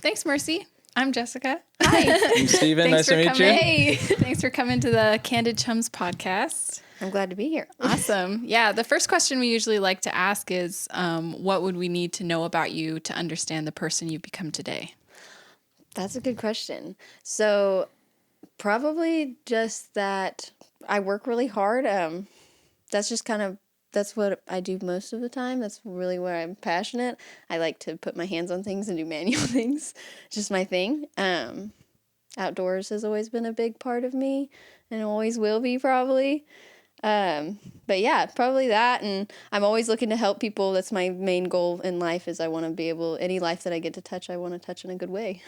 Thanks, Mercy. I'm Jessica. Hi. I'm Steven. Nice to meet you. Hey, thanks for coming to the Candid Chums podcast. I'm glad to be here. Awesome. Yeah, the first question we usually like to ask is, what would we need to know about you to understand the person you've become today? That's a good question. So probably just that I work really hard. That's what I do most of the time. That's really where I'm passionate. I like to put my hands on things and do manual things. Just my thing. Outdoors has always been a big part of me and always will be probably. But yeah, probably that. And I'm always looking to help people. That's my main goal in life is I want to be able, any life that I get to touch, I want to touch in a good way.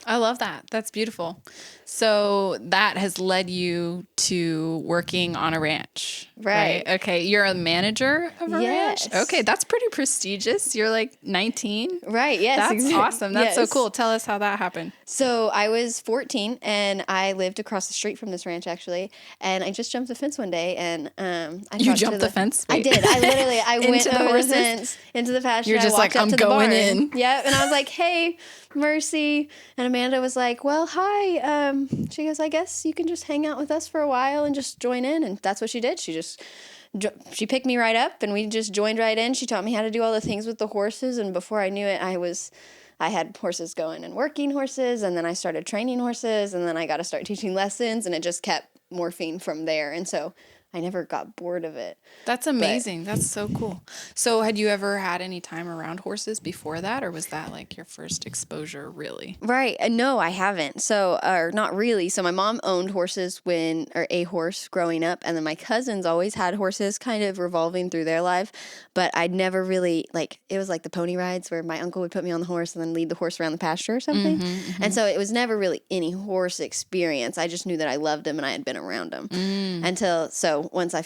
I love that. That's beautiful. So that has led you to working on a ranch, right? Okay. You're a manager of a ranch? Okay. That's pretty prestigious. You're like 19. Right. Yes. That's awesome. That's so cool. Tell us how that happened. So I was 14 and I lived across the street from this ranch actually. And I just jumped the fence one day and You jumped the fence? I did. I went over the fence into the pasture. You're just like, I'm going in. Yeah. And I was like, hey, Mercy. And Amanda was like, well, hi. She goes, I guess you can just hang out with us for a while and just join in. And that's what she did. She picked me right up and we just joined right in. She taught me how to do all the things with the horses. And before I knew it, I had horses going and working horses. And then I started training horses. And then I got to start teaching lessons. And it just kept morphing from there. And so I never got bored of it. That's amazing. That's so cool. So had you ever had any time around horses before that, or was that like your first exposure really? Right. No, I haven't. So, or not really. So my mom owned horses or a horse growing up. And then my cousins always had horses kind of revolving through their life. But I'd never really, it was like the pony rides where my uncle would put me on the horse and then lead the horse around the pasture or something. And so it was never really any horse experience. I just knew that I loved them and I had been around them so once I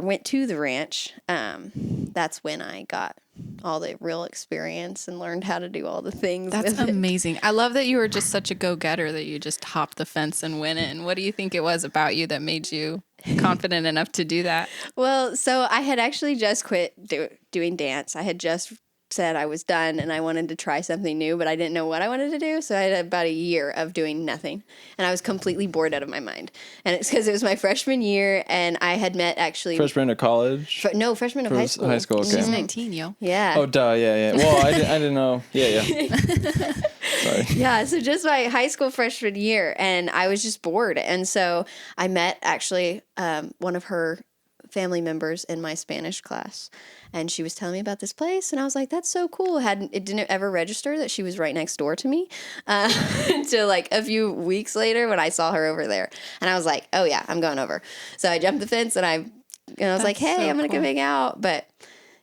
went to the ranch, that's when I got all the real experience and learned how to do all the things. That's amazing. I love that you were just such a go-getter that you just hopped the fence and went in. What do you think it was about you that made you confident enough to do that? Well, so I had actually just quit doing dance. I had just said I was done and I wanted to try something new, but I didn't know what I wanted to do. So I had about a year of doing nothing and I was completely bored out of my mind. And it's because it was my freshman year and I had met actually... Freshman of college? Freshman of high school. High school, okay. She's 19, yo. Yeah. Oh, duh, yeah. Well, I didn't know. Yeah. Sorry. Yeah, so just my high school freshman year and I was just bored. And so I met actually one of her family members in my Spanish class and she was telling me about this place and I was like, that's so cool. It didn't ever register that she was right next door to me until like a few weeks later when I saw her over there and I was like, oh yeah, I'm going over. So I jumped the fence and I was like, hey, I'm gonna come hang out. But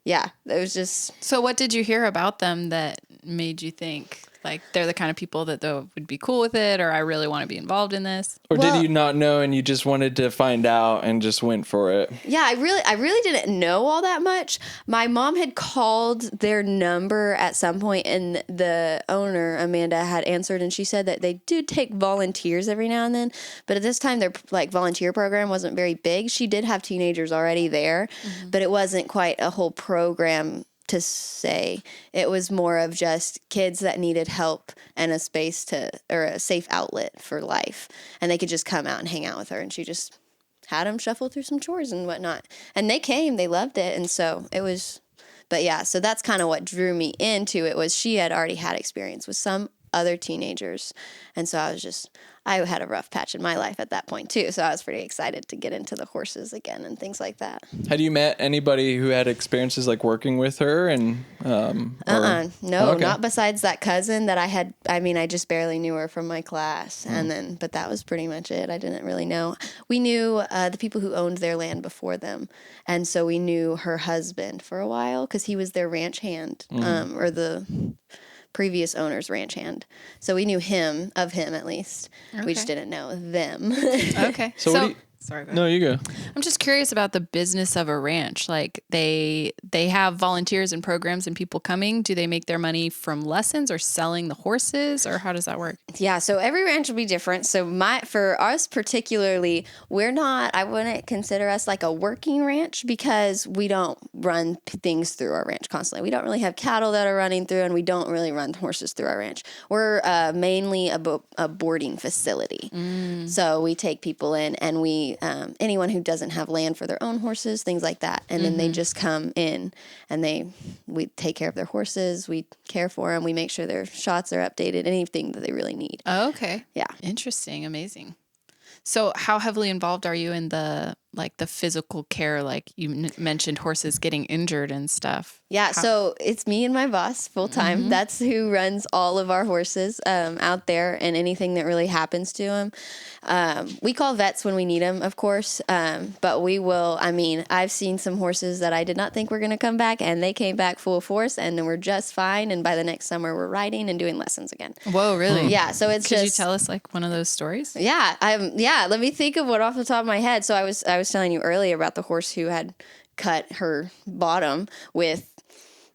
yeah, it was just... So what did you hear about them that made you think like they're the kind of people that would be cool with it, or I really want to be involved in this? Or did you not know and you just wanted to find out and just went for it? Yeah, I really didn't know all that much. My mom had called their number at some point and the owner, Amanda, had answered and she said that they do take volunteers every now and then, but at this time their volunteer program wasn't very big. She did have teenagers already there, but it wasn't quite a whole program to say. It was more of just kids that needed help and a space or a safe outlet for life. And they could just come out and hang out with her. And she just had them shuffle through some chores and whatnot. And they came, they loved it. And so it was, but yeah, so that's kind of what drew me into it was she had already had experience with some other teenagers. And so I had a rough patch in my life at that point too. So I was pretty excited to get into the horses again and things like that. Had you met anybody who had experiences like working with her and, No, not besides that cousin that I had. I mean, I just barely knew her from my class but that was pretty much it. I didn't really know. We knew the people who owned their land before them. And so we knew her husband for a while because he was their ranch hand or the previous owner's ranch hand. So we knew of him at least. Okay. We just didn't know them. Okay. So Sorry. No, you go. I'm just curious about the business of a ranch. Like they have volunteers and programs and people coming. Do they make their money from lessons or selling the horses, or how does that work? Yeah, so every ranch will be different. So for us particularly, I wouldn't consider us like a working ranch because we don't run things through our ranch constantly. We don't really have cattle that are running through, and we don't really run horses through our ranch. We're mainly a boarding facility. So we take people in, and we anyone who doesn't have land for their own horses, things like that, and then they just come in, and we take care of their horses, we care for them, we make sure their shots are updated, anything that they really need. Oh, okay. Yeah. Interesting. Amazing. So how heavily involved are you in the physical care? Like you mentioned horses getting injured and stuff. Yeah, so it's me and my boss full time. That's who runs all of our horses out there, and anything that really happens to them. We call vets when we need them, of course, but we will. I mean, I've seen some horses that I did not think were going to come back, and they came back full force, and we're just fine. And by the next summer, we're riding and doing lessons again. Whoa, really? Yeah. So it's Could you tell us like one of those stories? Yeah. Let me think of what off the top of my head. So I was telling you earlier about the horse who had cut her bottom with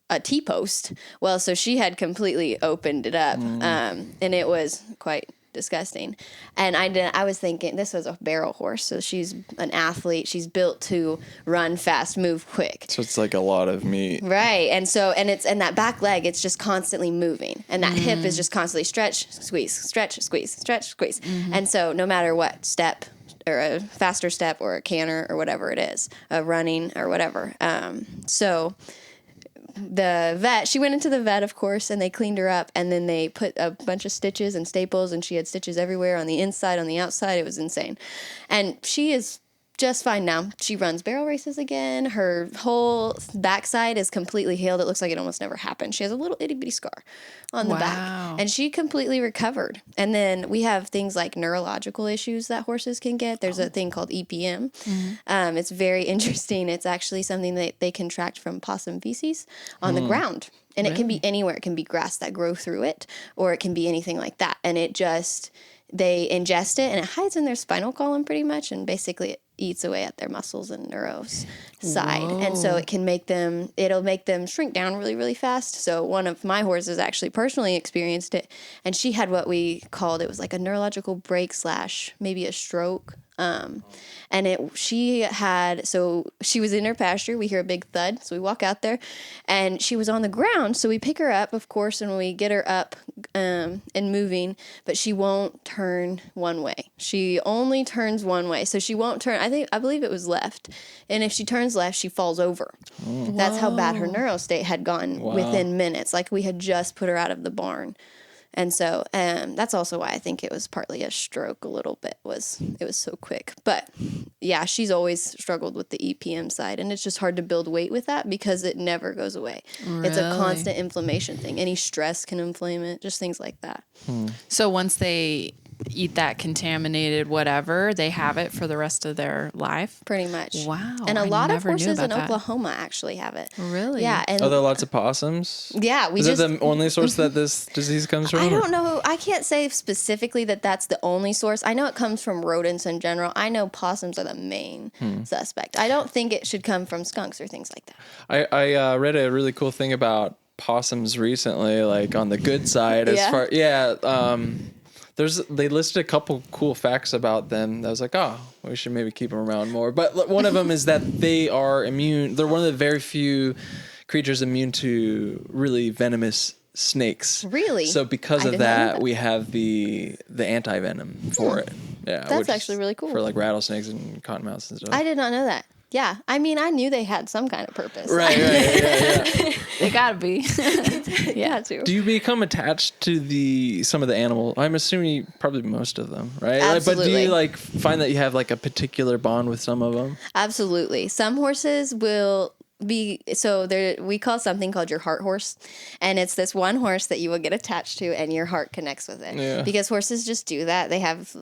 a T-post. Well, so she had completely opened it up, and it was quite disgusting. And I was thinking this was a barrel horse, so she's an athlete. She's built to run fast, move quick. So it's like a lot of meat. Right. And that back leg, it's just constantly moving. And that hip is just constantly stretch, squeeze, stretch, squeeze, stretch, squeeze. And so no matter what step, or a faster step or a canter or whatever it is, running or whatever. So the vet, she went into the vet, of course, and they cleaned her up, and then they put a bunch of stitches and staples, and she had stitches everywhere on the inside, on the outside. It was insane. And she is just fine now. She runs barrel races again. Her whole backside is completely healed. It looks like it almost never happened. She has a little itty bitty scar on the back, and she completely recovered. And then we have things like neurological issues that horses can get. There's a thing called EPM. It's very interesting. It's actually something that they contract from possum feces on the ground. And it can be anywhere. It can be grass that grow through it, or it can be anything like that. And they ingest it, and it hides in their spinal column pretty much, and basically it eats away at their muscles and neuros side. Whoa. And so it'll make them shrink down really, really fast. So one of my horses actually personally experienced it, and she had what we called, it was like a neurological break / maybe a stroke. She was in her pasture. We hear a big thud. So we walk out there, and she was on the ground. So we pick her up, of course, and we get her up, and moving, but she won't turn one way. She only turns one way. So she won't turn. I believe it was left. And if she turns left, she falls over. Oh. That's how bad her neuro state had gone within minutes. Like we had just put her out of the barn. And so that's also why I think it was partly a stroke a little bit, it was so quick. But yeah, she's always struggled with the EPM side, and it's just hard to build weight with that because it never goes away. Really? It's a constant inflammation thing. Any stress can inflame it, just things like that. So once they eat that contaminated whatever, they have it for the rest of their life? Pretty much. Wow. And a lot of horses in Oklahoma actually have it. Really? Yeah. And are there lots of possums? Yeah. Is it the only source that this disease comes from? I don't know. I can't say specifically that that's the only source. I know it comes from rodents in general. I know possums are the main suspect. I don't think it should come from skunks or things like that. I read a really cool thing about possums recently, like on the good side. They listed a couple cool facts about them. I was like, we should maybe keep them around more. But one of them is that they are immune. They're one of the very few creatures immune to really venomous snakes. Really? So because of that, we have the anti-venom for it. Yeah, that's actually really cool. For like rattlesnakes and cottonmouths and stuff. I did not know that. Yeah, I mean, I knew they had some kind of purpose. Right, yeah. They gotta be. Yeah, too. Do you become attached to some of the animals? I'm assuming probably most of them, right? Absolutely. But do you find that you have a particular bond with some of them? Absolutely. Some horses will be, we call something called your heart horse, and it's this one horse that you will get attached to and your heart connects with it. Yeah. Because horses just do that. They have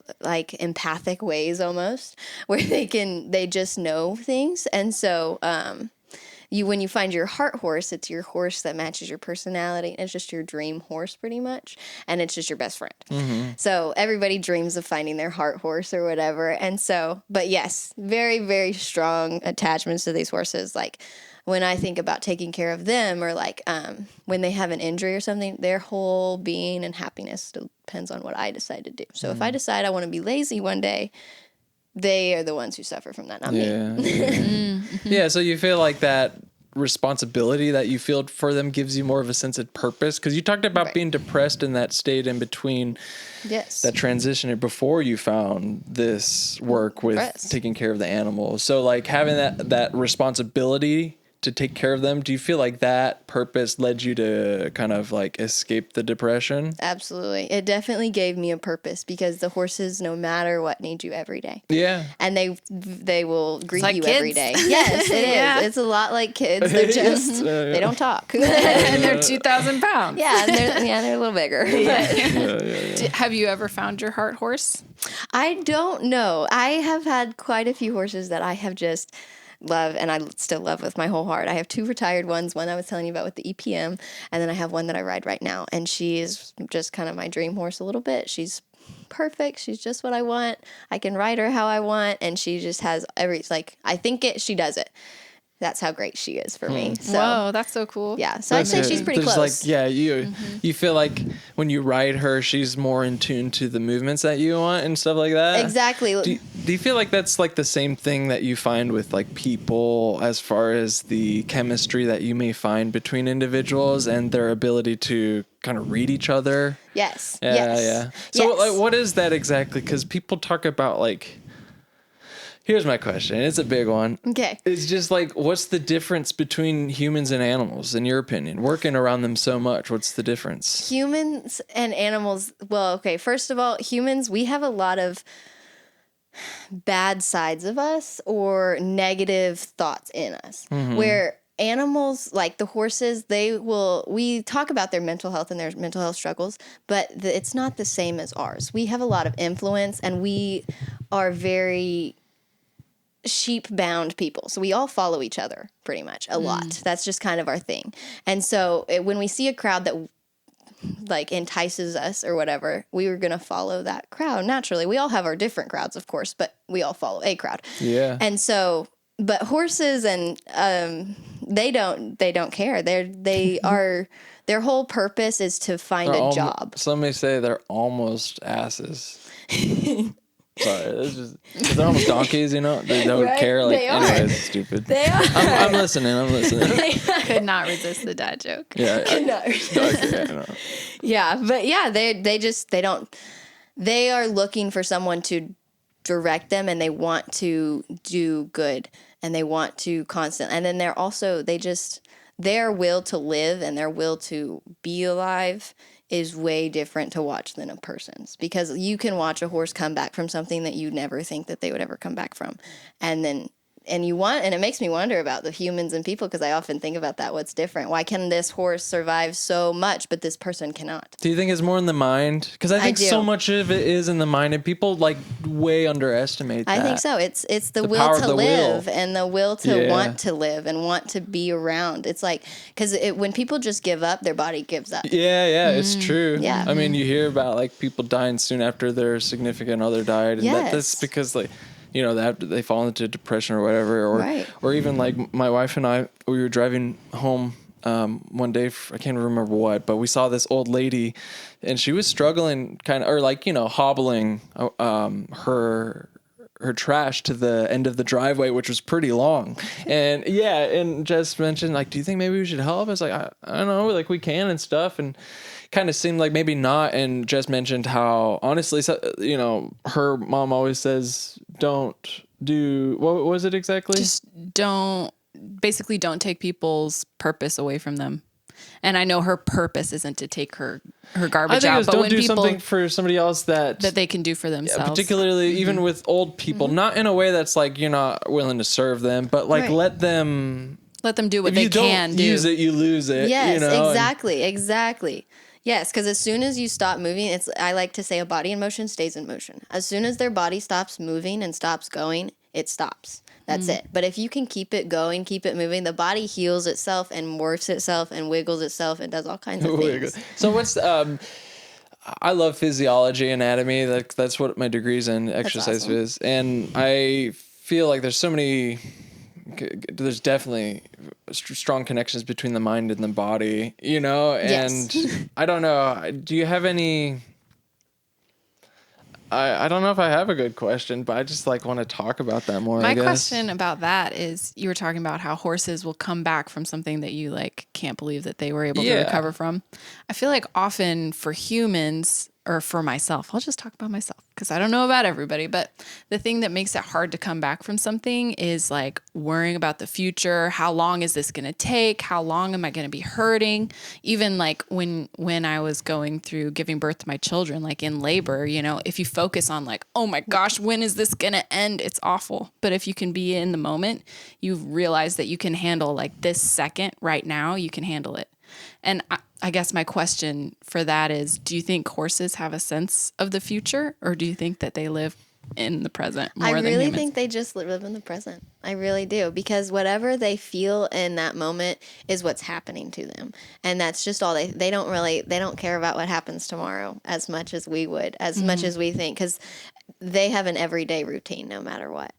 empathic ways almost where they just know things. And so when you find your heart horse, it's your horse that matches your personality. It's just your dream horse pretty much. And it's just your best friend. Mm-hmm. So everybody dreams of finding their heart horse or whatever. And so, but yes, very, very strong attachments to these horses. Like when I think about taking care of them, or like when they have an injury or something, their whole being and happiness depends on what I decide to do. So if I decide I want to be lazy one day, they are the ones who suffer from that, not me. Yeah, so you feel like that responsibility that you feel for them gives you more of a sense of purpose? Because you talked about being depressed in that state in between that transition before you found this work with taking care of the animals. So like having that responsibility to take care of them, do you feel like that purpose led you to kind of like escape the depression? Absolutely. It definitely gave me a purpose, because the horses, no matter what, need you every day. Yeah. And they will greet like you kids. every day. Yes, it is. It's a lot like kids. They're just, they don't talk. And they're 2,000 pounds. Yeah, and they're a little bigger. Have you ever found your heart horse? I don't know. I have had quite a few horses that I have just love, and I still love with my whole heart. I have 2 retired ones, one I was telling you about with the EPM, and then I have one that I ride right now, and she is just kind of my dream horse a little bit. She's perfect. She's just what I want. I can ride her how I want, and she just has I think she does it. That's how great she is for me. So, whoa, that's so cool. Yeah, so I'd say she's pretty close. You feel like when you ride her, she's more in tune to the movements that you want and stuff like that. Exactly. Do you feel like that's like the same thing that you find with like people, as far as the chemistry that you may find between individuals and their ability to kind of read each other? Yes. Yeah. So like, what is that exactly? Because people talk about like, here's my question. It's a big one. Okay. It's just like, what's the difference between humans and animals, in your opinion? Working around them so much, what's the difference? Humans and animals. Well, okay. First of all, humans, we have a lot of bad sides of us or negative thoughts in us. Mm-hmm. Where animals, like the horses, we talk about their mental health and their mental health struggles, but it's not the same as ours. We have a lot of influence, and we are very sheep bound people. So we all follow each other pretty much a lot. That's just kind of our thing. And so when we see a crowd that like entices us or whatever, we were going to follow that crowd naturally. We all have our different crowds, of course, but we all follow a crowd. Yeah. And so, but horses and they don't care. Their whole purpose is to find a job. Some may say they're almost asses. Sorry, they're almost donkeys, you know? They don't care. Like, anyways, it's stupid. They are. I'm listening. Could not resist the dad joke. Yeah. Yeah, but yeah, they are looking for someone to direct them, and they want to do good, and they want to constantly, and then their will to live and their will to be alive is way different to watch than a person's, because you can watch a horse come back from something that you never think that they would ever come back from. And it makes me wonder about the humans and people, because I often think about that. What's different? Why can this horse survive so much, but this person cannot? Do you think it's more in the mind? Because I think so much of it is in the mind, and people like way underestimate that. I think so. It's the will to live and the will to want to live and want to be around. It's like, because when people just give up, their body gives up. Yeah, it's true. Yeah. I mean, you hear about like people dying soon after their significant other died, and that's because like, you know, that they fall into depression or whatever, or even like my wife and I, we were driving home one day, I can't remember what, but we saw this old lady, and she was struggling kind of, or like, you know, hobbling her trash to the end of the driveway, which was pretty long. And and Jess mentioned like, do you think maybe we should help? I was like, I don't know, like we can and stuff, and kind of seemed like maybe not. And Jess mentioned how honestly, you know, her mom always says, don't do, what was it exactly? Just don't take people's purpose away from them. And I know her purpose isn't to take her garbage out, but when people something for somebody else that they can do for themselves, particularly even with old people, not in a way that's like you're not willing to serve them, but like let them do what they can do. If you don't use it, you lose it. Yes, you know? Exactly. Yes, because as soon as you stop moving, I like to say a body in motion stays in motion. As soon as their body stops moving and stops going, it stops. That's it. But if you can keep it going, keep it moving, the body heals itself and morphs itself and wiggles itself and does all kinds of things. So what's I love physiology, anatomy. That's what my degree's in, exercise phys. And I feel like there's definitely strong connections between the mind and the body, you know? And yes. I don't know. Do you have any... I don't know if I have a good question, but I just want to talk about that more. My question about that is, you were talking about how horses will come back from something that you can't believe that they were able to recover from. I feel like often for humans, or for myself, I'll just talk about myself because I don't know about everybody, but the thing that makes it hard to come back from something is worrying about the future. How long is this going to take? How long am I going to be hurting? Even when I was going through giving birth to my children, in labor, if you focus on oh my gosh, when is this going to end? It's awful. But if you can be in the moment, you realize that you can handle this second right now, you can handle it. And I guess my question for that is, do you think horses have a sense of the future, or do you think that they live in the present more than humans? I really think they just live in the present. I really do, because whatever they feel in that moment is what's happening to them. And that's just all they don't care about what happens tomorrow as much as we would, as much as we think, because they have an everyday routine no matter what.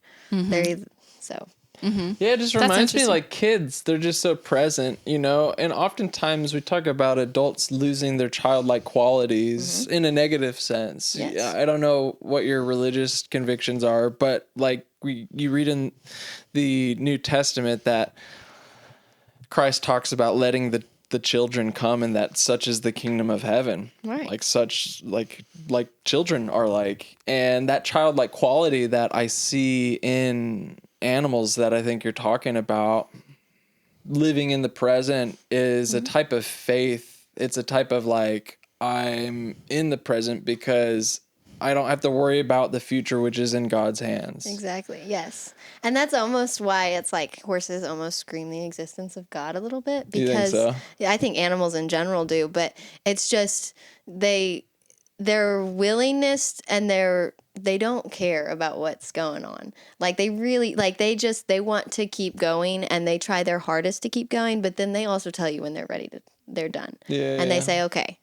Mm-hmm. Yeah, it just reminds me kids, they're just so present, and oftentimes we talk about adults losing their childlike qualities in a negative sense. Yes. I don't know what your religious convictions are, but you read in the New Testament that Christ talks about letting the children come, and that such is the kingdom of heaven. Right. Like children are and that childlike quality that I see in animals that I think you're talking about, living in the present, is a type of faith. It's a type of I'm in the present because I don't have to worry about the future, which is in God's hands. Exactly. Yes. And that's almost why it's horses almost scream the existence of God a little bit, because you think so? Yeah, I think animals in general do, but it's just their willingness and they don't care about what's going on. They really, they want to keep going, and they try their hardest to keep going, but then they also tell you when they're done. Yeah. And they say, okay,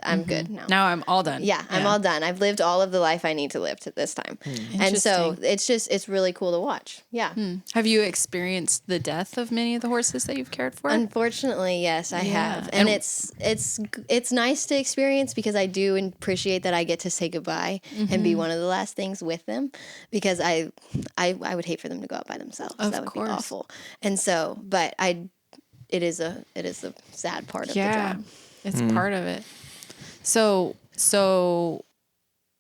I'm good now. Now I'm all done. Yeah, I'm all done. I've lived all of the life I need to live to this time. And so it's really cool to watch. Yeah. Have you experienced the death of many of the horses that you've cared for? Unfortunately, yes, I have. And it's nice to experience, because I do appreciate that I get to say goodbye and be one of the last things with them, because I would hate for them to go out by themselves. That would be awful. And so, but it is a sad part of the job. It's part of it. So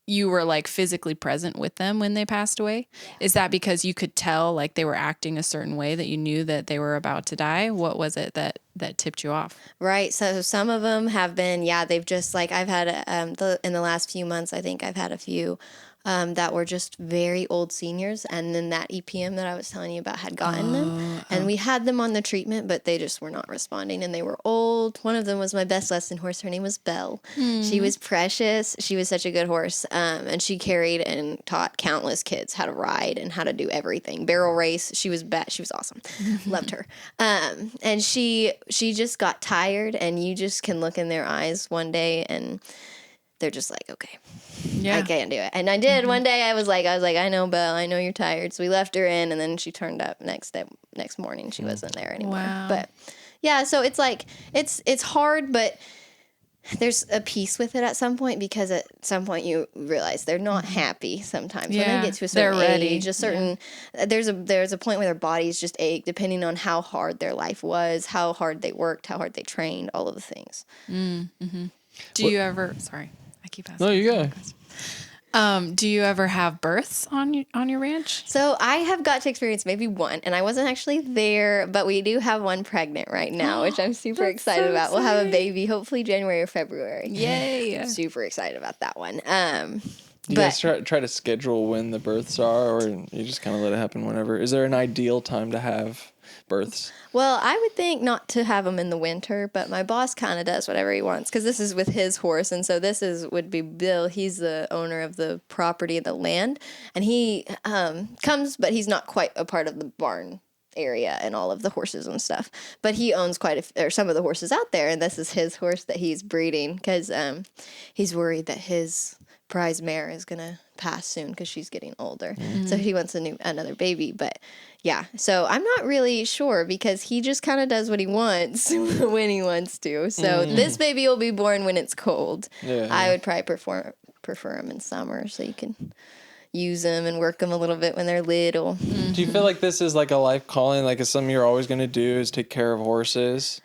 you were physically present with them when they passed away? Yeah. Is that because you could tell they were acting a certain way, that you knew that they were about to die? What was it that tipped you off? Right. So some of them have been, they've just I've had in the last few months, I think I've had a few that were just very old seniors, and then that EPM that I was telling you about had gotten them, and we had them on the treatment, but they just were not responding, and they were old. One of them was my best lesson horse. Her name was Belle. She was precious. She was such a good horse, and she carried and taught countless kids how to ride and how to do everything. Barrel race. She was she was awesome. Loved her. And she just got tired, and you just can look in their eyes one day, and they're just okay, I can't do it. And I did. One day I was like, I know, Belle, I know you're tired. So we left her in, and then she turned up next morning. She wasn't there anymore. Wow. But yeah, so it's it's hard, but there's a peace with it at some point, because at some point you realize they're not happy sometimes. When they get to a certain age, there's a point where their bodies just ache, depending on how hard their life was, how hard they worked, how hard they trained, all of the things. Mm-hmm. Do you ever, sorry, I keep asking. No, you go. Do you ever have births on your ranch? So I have got to experience maybe one, and I wasn't actually there, but we do have one pregnant right now, which I'm super excited about. We'll have a baby, hopefully January or February. Yay! I'm super excited about that one. Do you guys try to schedule when the births are, or you just kind of let it happen whenever? Is there an ideal time to have births? Well, I would think not to have them in the winter, but my boss kind of does whatever he wants because this is with his horse, and so would be Bill. He's the owner of the property and the land, and he comes, but he's not quite a part of the barn area and all of the horses and stuff. But he owns some of the horses out there, and this is his horse that he's breeding because he's worried that his prize mare is gonna pass soon because she's getting older. So he wants another baby. But yeah, so I'm not really sure because he just kind of does what he wants when he wants to. So this baby will be born when it's cold. I would probably prefer him in summer so you can use them and work them a little bit when they're little. Do you feel like this is like a life calling? Like, is something you're always going to do is take care of horses?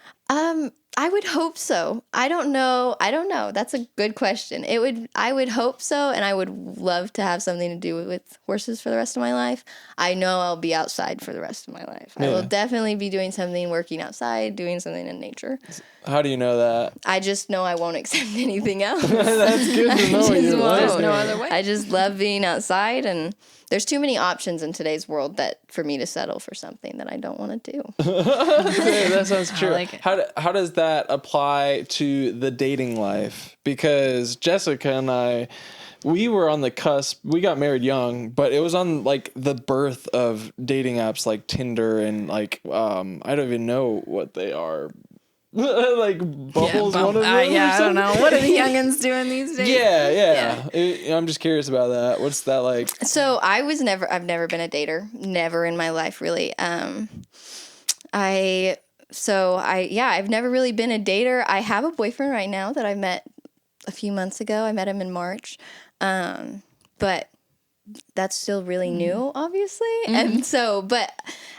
I would hope so. I don't know. That's a good question. I would hope so, and I would love to have something to do with horses for the rest of my life. I know I'll be outside for the rest of my life. I will definitely be doing something, working outside, doing something in nature. How do you know that? I just know I won't accept anything else. That's good to know. There's no other way. I just love being outside, and there's too many options in today's world that for me to settle for something that I don't want to do. That sounds true. I like it. How does that apply to the dating life? Because Jessica and I, we were on the cusp. We got married young, but it was on like the birth of dating apps like Tinder and like I don't even know what they are. Like Bubble's one of them. I don't know. What are the youngins doing these days? Yeah. I'm just curious about that. What's that like? So I've never been a dater, never in my life really. I've never really been a dater. I have a boyfriend right now that I met a few months ago. I met him in March. But that's still really new, obviously. And so, but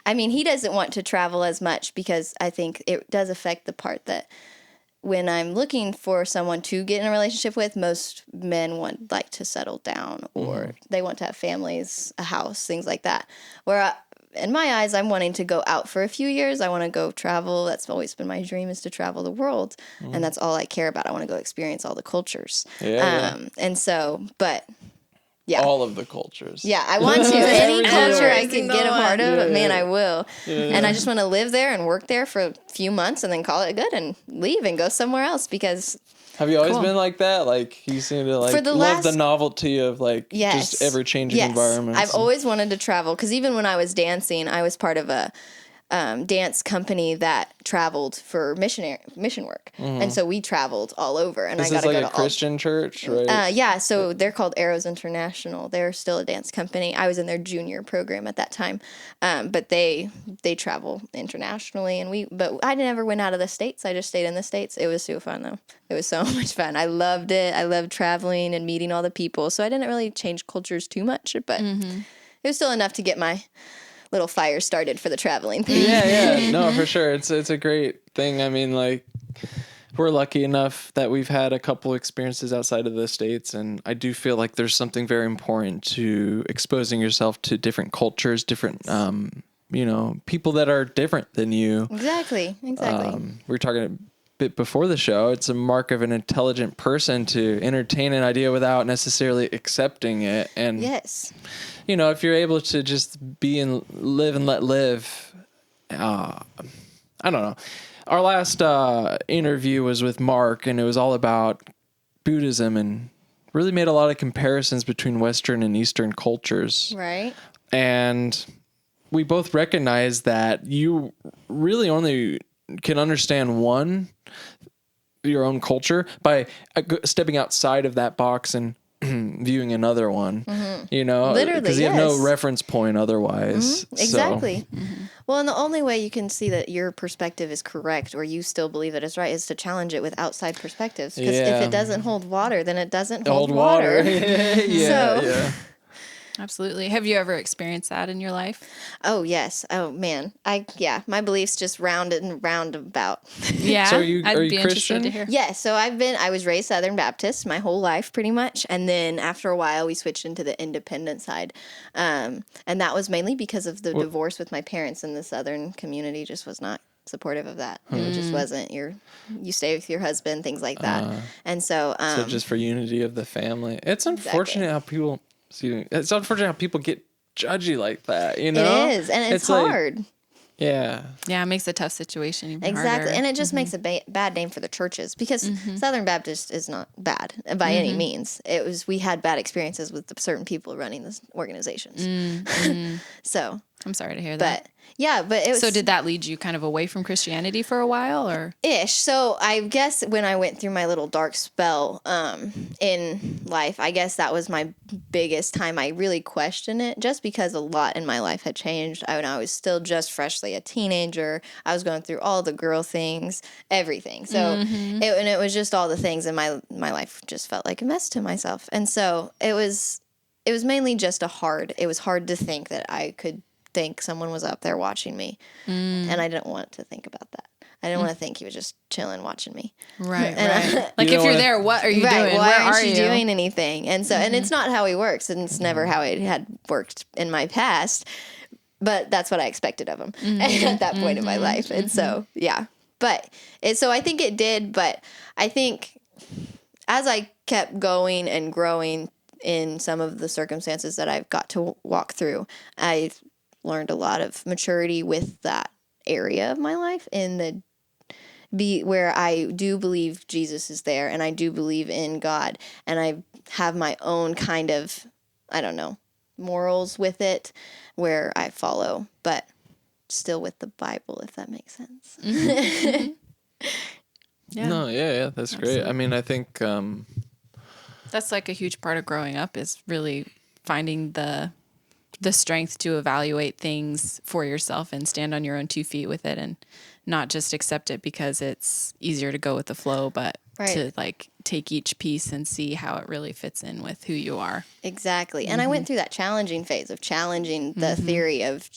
I mean, he doesn't want to travel as much because I think it does affect the part that when I'm looking for someone to get in a relationship with, most men like to settle down or they want to have families, a house, things like that. Where in my eyes, I'm wanting to go out for a few years. I want to go travel. That's always been my dream, is to travel the world. And that's all I care about. I want to go experience all the cultures. And so, but yeah. All of the cultures. Yeah, I want to. Any culture I can get a part of, but man, I will. And I just want to live there and work there for a few months and then call it good and leave and go somewhere else because... Have you always been like that? Like, you seem to like love the novelty of like just ever-changing environments. I've always wanted to travel because even when I was dancing, I was part of a dance company that traveled for mission work, and so we traveled all over. And this I got to like go to a Christian church, right? Yeah, so they're called Arrows International. They're still a dance company. I was in their junior program at that time, but they travel internationally, but I never went out of the States. I just stayed in the States. It was so fun though. It was so much fun. I loved it. I loved traveling and meeting all the people. So I didn't really change cultures too much, but it was still enough to get my little fire started for the traveling thing. Yeah. No, for sure. It's a great thing. I mean, like, we're lucky enough that we've had a couple experiences outside of the States, and I do feel like there's something very important to exposing yourself to different cultures, different, people that are different than you. Exactly. We were talking a bit before the show. It's a mark of an intelligent person to entertain an idea without necessarily accepting it. And yes. If you're able to just be and live and let live, I don't know. Our last interview was with Mark, and it was all about Buddhism and really made a lot of comparisons between Western and Eastern cultures. Right. And we both recognize that you really only can understand your own culture by stepping outside of that box and viewing another one, literally, because you have no reference point otherwise. Exactly. So. Well, and the only way you can see that your perspective is correct or you still believe it is right is to challenge it with outside perspectives. Because if it doesn't hold water, then it doesn't hold water. Yeah. Absolutely. Have you ever experienced that in your life? Oh, yes. Oh, man. My beliefs just round and round about. Yeah. So are you Christian? Christian? To hear. Yeah. So I was raised Southern Baptist my whole life pretty much. And then after a while, we switched into the independent side. And that was mainly because of the divorce with my parents, and the Southern community just was not supportive of that. It just wasn't you stay with your husband, things like that. And so just for unity of the family. It's unfortunate how people get judgy like that, you know? It is, and it's hard. Like, yeah. Yeah, it makes a tough situation even exactly. harder. And it just makes a bad name for the churches, because Southern Baptist is not bad by any means. We had bad experiences with certain people running these organizations. So I'm sorry to hear that. But it was, so did that lead you kind of away from Christianity for a while, or? Ish. So I guess when I went through my little dark spell in life, I guess that was my biggest time I really questioned it, just because a lot in my life had changed. I was still just freshly a teenager. I was going through all the girl things, everything. So it was just all the things, and my life just felt like a mess to myself. And so it was mainly just it was hard to think that I could think someone was up there watching me. And I didn't want to think about that. I didn't want to think he was just chilling watching me. Right. Like, if you're there, what are you doing? Why Where aren't are you doing anything? And so, and it's not how he works, and it's never how it had worked in my past, but that's what I expected of him at that point in my life. And so, yeah. So I think it did, but I think as I kept going and growing in some of the circumstances that I've got to walk through, I learned a lot of maturity with that area of my life, where I do believe Jesus is there, and I do believe in God, and I have my own kind of, I don't know, morals with it where I follow, but still with the Bible, if that makes sense. Yeah, that's great. I mean, I think that's like a huge part of growing up, is really finding the strength to evaluate things for yourself and stand on your own 2 feet with it, and not just accept it because it's easier to go with the flow, but to like take each piece and see how it really fits in with who you are. Exactly. And I went through that challenging phase of challenging the theory of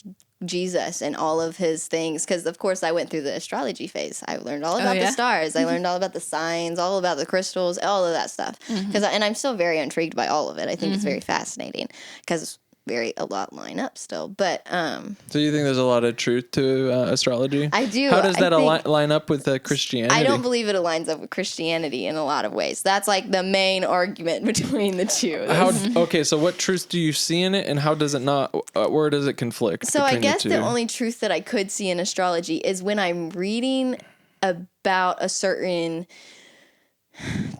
Jesus and all of his things, because of course I went through the astrology phase. I learned all about the stars. I learned all about the signs, all about the crystals, all of that stuff. And I'm still very intrigued by all of it. I think it's very fascinating, because a lot line up still, but so you think there's a lot of truth to astrology? I do. How does that line up with Christianity? I don't believe it aligns up with Christianity in a lot of ways. That's like the main argument between the two. Okay, so what truth do you see in it, and how does it not? Where does it conflict? So I guess the only truth that I could see in astrology is when I'm reading about a certain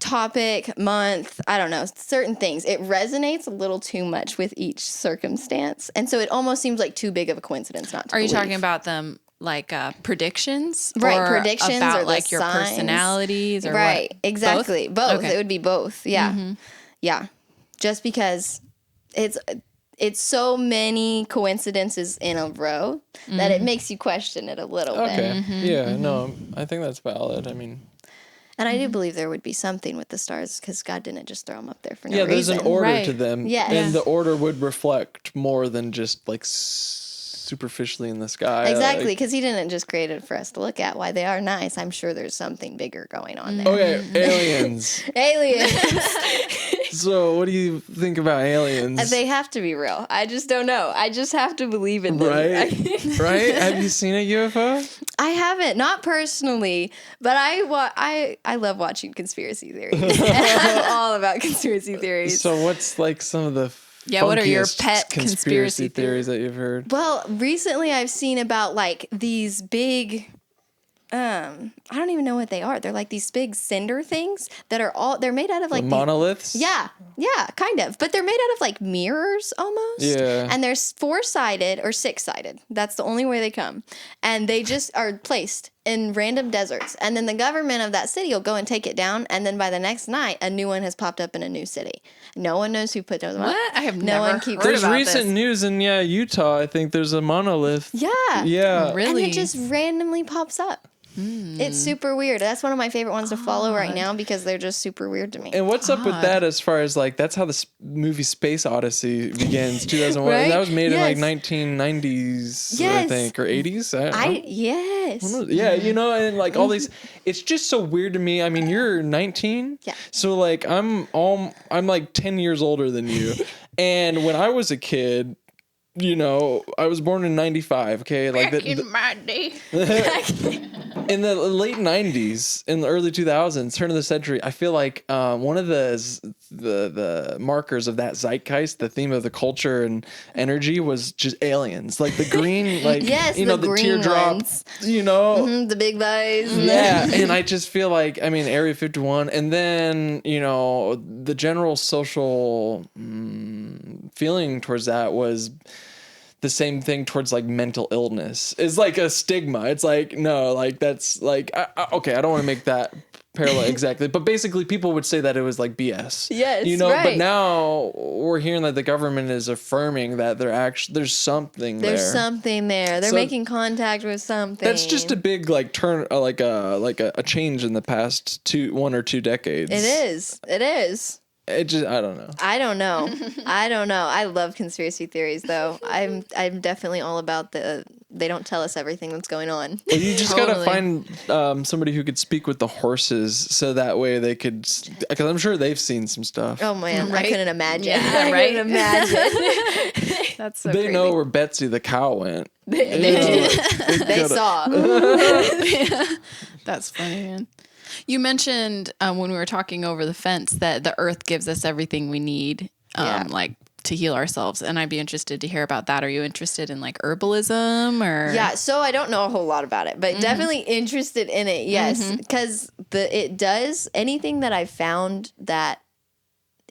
topic, month, I don't know, certain things. It resonates a little too much with each circumstance. And so it almost seems like too big of a coincidence not to Are you believe. talking about them like predictions? Right, or predictions about or like your signs. Personalities? Or right, what? exactly. Both. Okay. It would be both. Yeah. Yeah. Just because it's so many coincidences in a row that it makes you question it a little bit. Okay. Yeah, no, I think that's valid. I mean... And I do believe there would be something with the stars, because God didn't just throw them up there for no reason. Yeah, there's an order to them. Yes. And the order would reflect more than just like superficially in the sky. Exactly, because he didn't just create it for us to look at. Why they are nice, I'm sure there's something bigger going on there. Okay, aliens. Aliens. So what do you think about aliens? They have to be real. I just don't know. I just have to believe in them. Right? Have you seen a UFO? I haven't, not personally, but I love watching conspiracy theories. I'm all about conspiracy theories. So what's like some of the what are your funkiest pet conspiracy theories that you've heard? Well, recently I've seen about like these big I don't even know what they are. They're like these big cinder things that are they're made out of like monoliths? Yeah, kind of. But they're made out of like mirrors almost. Yeah. And they're 4-sided or 6-sided. That's the only way they come. And they just are placed in random deserts. And then the government of that city will go and take it down. And then by the next night, a new one has popped up in a new city. No one knows who put those up. What? I have no never one keeps heard There's about recent this. news in Utah. I think there's a monolith. Yeah. Yeah. Really? And it just randomly pops up. It's super weird. That's one of my favorite ones to follow right now, because they're just super weird to me. And what's up with that as far as like, that's how the movie Space Odyssey begins, 2001. Right? That was made in like Yes. 1990s, I Yes. think, or 80s. Yes. Yeah, you know, and like all these, it's just so weird to me. I mean, you're 19. Yeah. So like I'm like 10 years older than you. And when I was a kid, I was born in 95. Okay. Like Back in my day. in the late 90s, in the early 2000s, turn of the century, I feel like one of the markers of that zeitgeist, the theme of the culture and energy, was just aliens. Like the green, like, yes, the green teardrop, ones. The big guys. Yeah. And I just feel like, Area 51, and then, the general social feeling towards that was the same thing towards like mental illness. It's like a stigma. It's like, no, like that's like, okay, I don't want to make that parallel exactly, but basically people would say that it was like BS. Yes, But right. now we're hearing that the government is affirming that there's something there. There's something there. They're making contact with something. That's just a big like turn, like a change in the past 1 or 2 decades. It is. It just, I don't know. I don't know. I love conspiracy theories, though. I'm definitely all about they don't tell us everything that's going on. Well, you just gotta find somebody who could speak with the horses, so that way they could, because I'm sure they've seen some stuff. Oh man, right? I couldn't imagine. Yeah, right? I couldn't imagine. That's so They crazy. know where Betsy the cow went. They saw. That's funny, man. You mentioned when we were talking over the fence that the earth gives us everything we need, like to heal ourselves. And I'd be interested to hear about that. Are you interested in like herbalism or? Yeah. So I don't know a whole lot about it, but definitely interested in it. Yes. Because it does anything that I've found that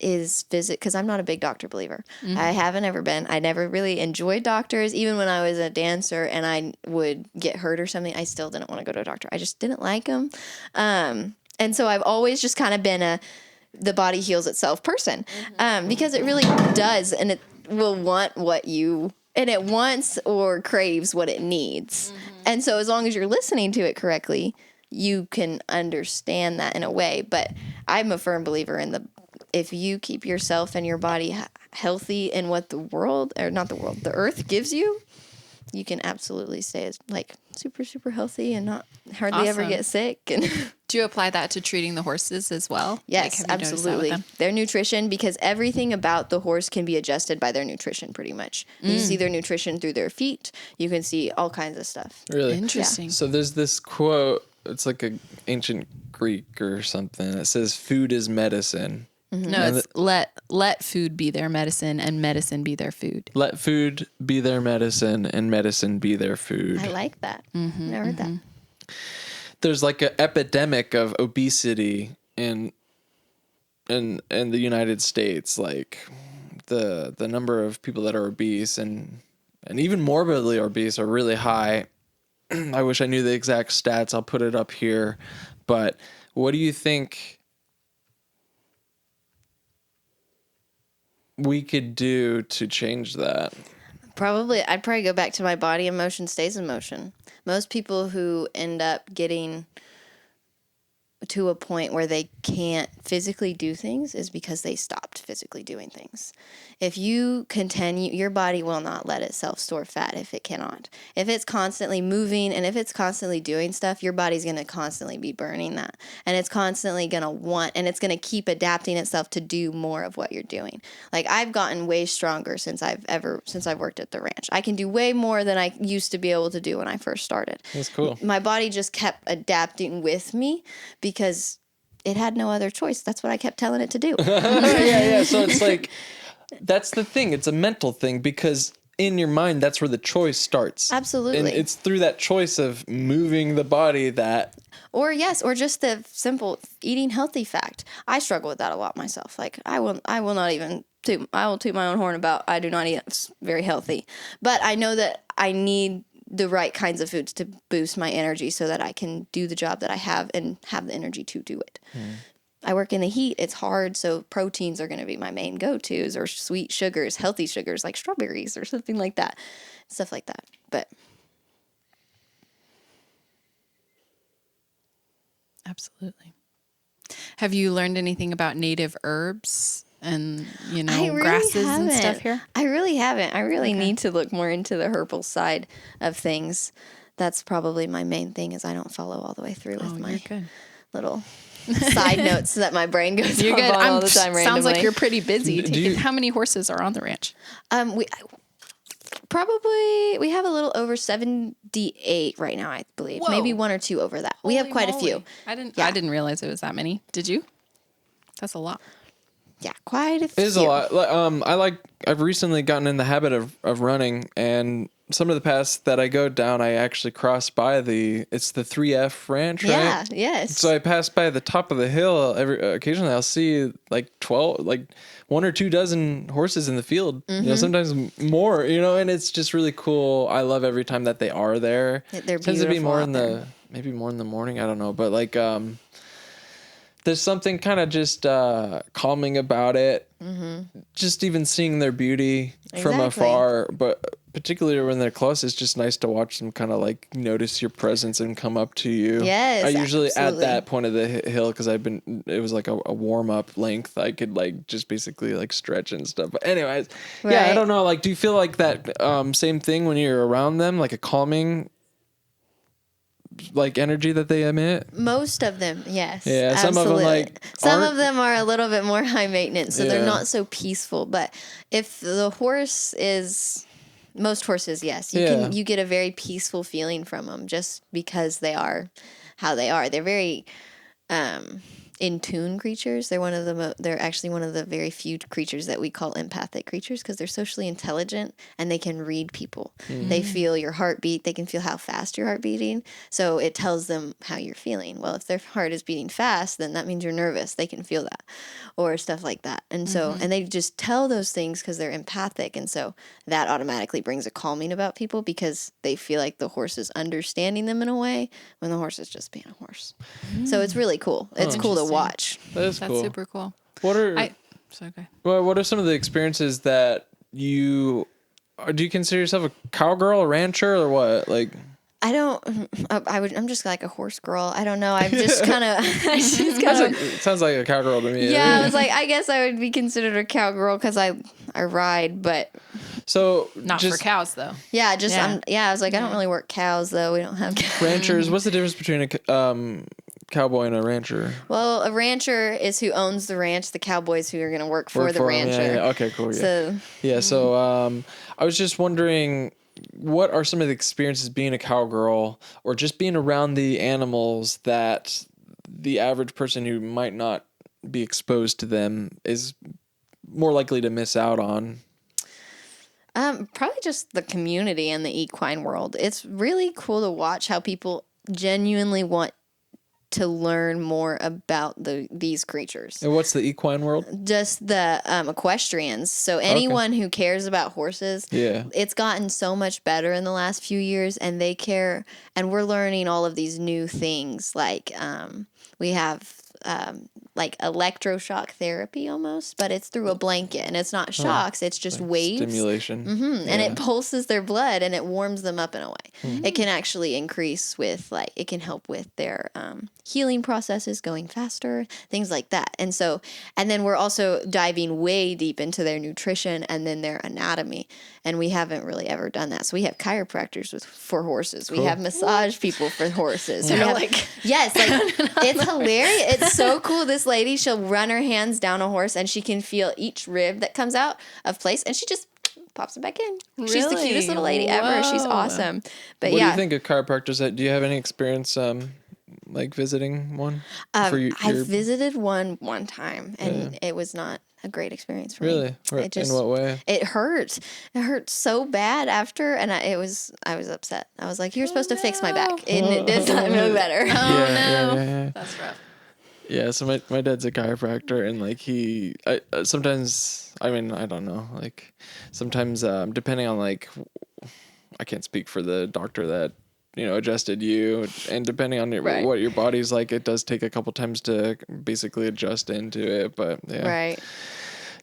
is because I'm not a big doctor believer. I haven't ever been. I never really enjoyed doctors. Even when I was a dancer and I would get hurt or something, I still didn't want to go to a doctor. I just didn't like them. And so I've always just kind of been the body heals itself person, because it really does. And it will want it wants or craves what it needs. And so as long as you're listening to it correctly, you can understand that in a way. But I'm a firm believer in if you keep yourself and your body healthy in what the earth gives you, you can absolutely stay like super, super healthy and not hardly ever get sick. And do you apply that to treating the horses as well? Yes, absolutely. Their nutrition, because everything about the horse can be adjusted by their nutrition pretty much. You see their nutrition through their feet. You can see all kinds of stuff. Really? Interesting. Yeah. So there's this quote, it's like an ancient Greek or something. It says, "Food is medicine." No, it's let food be their medicine and medicine be their food. Let food be their medicine and medicine be their food. I like that. Never heard that. There's like an epidemic of obesity in the United States. Like the number of people that are obese and even morbidly obese are really high. I wish I knew the exact stats. I'll put it up here. But what do you think we could do to change that? I'd probably go back to my body in motion stays in motion. Most people who end up getting to a point where they can't physically do things is because they stopped physically doing things. If you continue, your body will not let itself store fat if it cannot. If it's constantly moving and if it's constantly doing stuff, your body's going to constantly be burning that. And it's constantly going to and it's going to keep adapting itself to do more of what you're doing. Like I've gotten way stronger since I've worked at the ranch. I can do way more than I used to be able to do when I first started. That's cool. My body just kept adapting with me because it had no other choice. That's what I kept telling it to do. Yeah. So it's like, that's the thing. It's a mental thing because in your mind, that's where the choice starts. Absolutely. And it's through that choice of moving the body that... Or just the simple eating healthy fact. I struggle with that a lot myself. Like I will not even I will toot my own horn about I do not eat very healthy. But I know that I need the right kinds of foods to boost my energy so that I can do the job that I have and have the energy to do it. I work in the heat. It's hard, so proteins are going to be my main go-tos, or sweet sugars, healthy sugars like strawberries or something like that, stuff like that. But absolutely. Have you learned anything about native herbs and, really grasses haven't. and stuff here? I really haven't. I really need to look more into the herbal side of things. That's probably my main thing is I don't follow all the way through with my little side notes that my brain goes You're good. all the time randomly. Sounds like you're pretty busy. How many horses are on the ranch? Probably we have a little over 78 right now, I believe. Whoa. Maybe 1 or 2 over that. We have quite a few. I didn't realize it was that many. Did you? That's a lot. Yeah, quite a few. It is a lot. I've recently gotten in the habit of running, and some of the paths that I go down, I actually cross by it's the 3F ranch, right? Yeah, yes. So I pass by the top of the hill occasionally. I'll see like 1 or 2 dozen horses in the field, sometimes more, and it's just really cool. I love every time that they are there. They're Tends to be beautiful more out maybe more in the morning. I don't know, but like, there's something kind of just calming about it. Just even seeing their beauty from afar, but particularly when they're close, it's just nice to watch them kind of like notice your presence and come up to you. Yes, I usually absolutely. at that point of the hill, because it was like a warm up length. I could like just basically like stretch and stuff. But anyways, yeah, I don't know. Like, do you feel like that same thing when you're around them, like a calming like energy that they emit? Most of them, yes. Yeah, some absolutely. of them some of them are a little bit more high maintenance, so they're not so peaceful. But if the horse is, most horses, yes, you get a very peaceful feeling from them just because they are how they are. They're very in tune creatures. They're actually one of the very few creatures that we call empathic creatures, because they're socially intelligent and they can read people. They feel your heartbeat. They can feel how fast your heart beating. So it tells them how you're feeling. Well, if their heart is beating fast, then that means you're nervous. They can feel that, or stuff like that. And so, and they just tell those things because they're empathic. And so that automatically brings a calming about people, because they feel like the horse is understanding them in a way when the horse is just being a horse. So it's really cool. It's cool to watch. That's cool. Super cool. What are okay. Well, what are some of the experiences that do you consider yourself a cowgirl, a rancher, or what? Like, I'm just like a horse girl. I don't know. I'm just kind of, it sounds like a cowgirl to me. Yeah, I was like, I guess I would be considered a cowgirl because I ride, but. So not for cows though. Yeah, I was like, I don't really work cows though. We don't have cows. Ranchers. What's the difference between a cowboy and a rancher? Well, a rancher is who owns the ranch. The cowboys who are going to work for the rancher. Yeah. Okay, cool. Yeah. So I was just wondering, what are some of the experiences being a cowgirl, or just being around the animals, that the average person who might not be exposed to them is more likely to miss out on? Probably just the community and the equine world. It's really cool to watch how people genuinely want to learn more about these creatures. And what's the equine world? Just the equestrians. So anyone who cares about horses, it's gotten so much better in the last few years, and they care, and we're learning all of these new things. Like we have like electroshock therapy almost, but it's through a blanket, and it's not shocks, it's just like waves. Stimulation. And it pulses their blood and it warms them up in a way. It can actually increase with it can help with their healing processes going faster, things like that. And then we're also diving way deep into their nutrition and then their anatomy. And we haven't really ever done that. So we have chiropractors for horses. Cool. We have massage people for horses. So it's hilarious. It's so cool. This lady, she'll run her hands down a horse and she can feel each rib that comes out of place, and she just pops it back in. Really? She's the cutest little lady ever. She's awesome. But what do you think of chiropractors? Do you have any experience like visiting one? I visited one time, and it was not a great experience for me. Really? In what way? It hurt. It hurt so bad after, and I was upset. I was like, "You're supposed to fix my back," and it did not feel better. Yeah. That's rough. Yeah, so my dad's a chiropractor, and like sometimes, I mean, I don't know, like sometimes depending on like, I can't speak for the doctor that adjusted you, and depending on what your body's like, it does take a couple times to basically adjust into it. But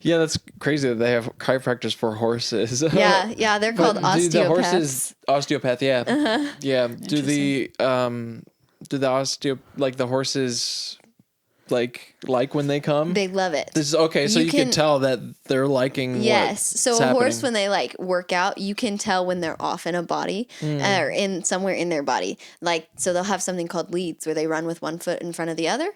yeah, that's crazy that they have chiropractors for horses. Yeah, they're called osteopaths. The horses, osteopath, yeah, yeah. Do the the horses like when they come? They love it. This is okay. So you can tell that they're liking. Yes. So a horse, happening. when they like work out, you can tell when they're off in a body or in somewhere in their body. Like, so they'll have something called leads where they run with one foot in front of the other.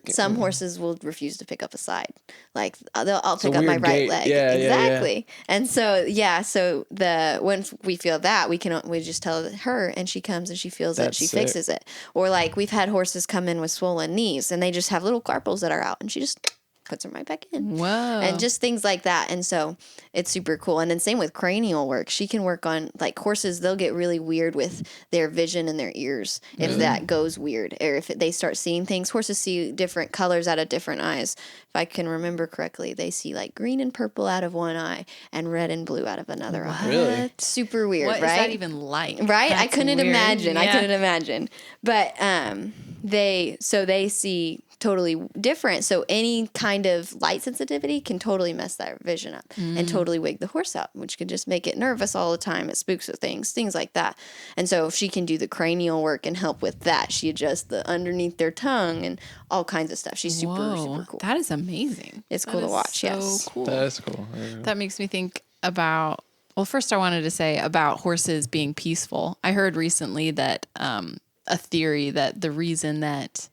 Some horses will refuse to pick up a side. Like I'll pick up my right leg. Yeah, exactly. And so when we feel that, we just tell her, and she comes and she feels it. She fixes it. Or like we've had horses come in with swollen knees, and they just have little carpals that are out, and she just puts them right back in. Whoa. And just things like that. And so it's super cool. And then same with cranial work. She can work on, like, horses, they'll get really weird with their vision and their ears if that goes weird, or if they start seeing things. Horses see different colors out of different eyes. If I can remember correctly, they see like green and purple out of one eye and red and blue out of another eye. Really? Super weird, what right? What is that even like? Right? That's I couldn't weird. imagine. Yeah. I couldn't imagine. But they see totally different. So any kind of light sensitivity can totally mess that vision up and totally wig the horse out, which could just make it nervous all the time. It spooks with things like that. And so if she can do the cranial work and help with that, she adjusts the underneath their tongue and all kinds of stuff. She's super cool. That is amazing. It's cool to watch. So yes. cool. That is cool. That makes me think about, well, first I wanted to say about horses being peaceful. I heard recently that a theory that the reason that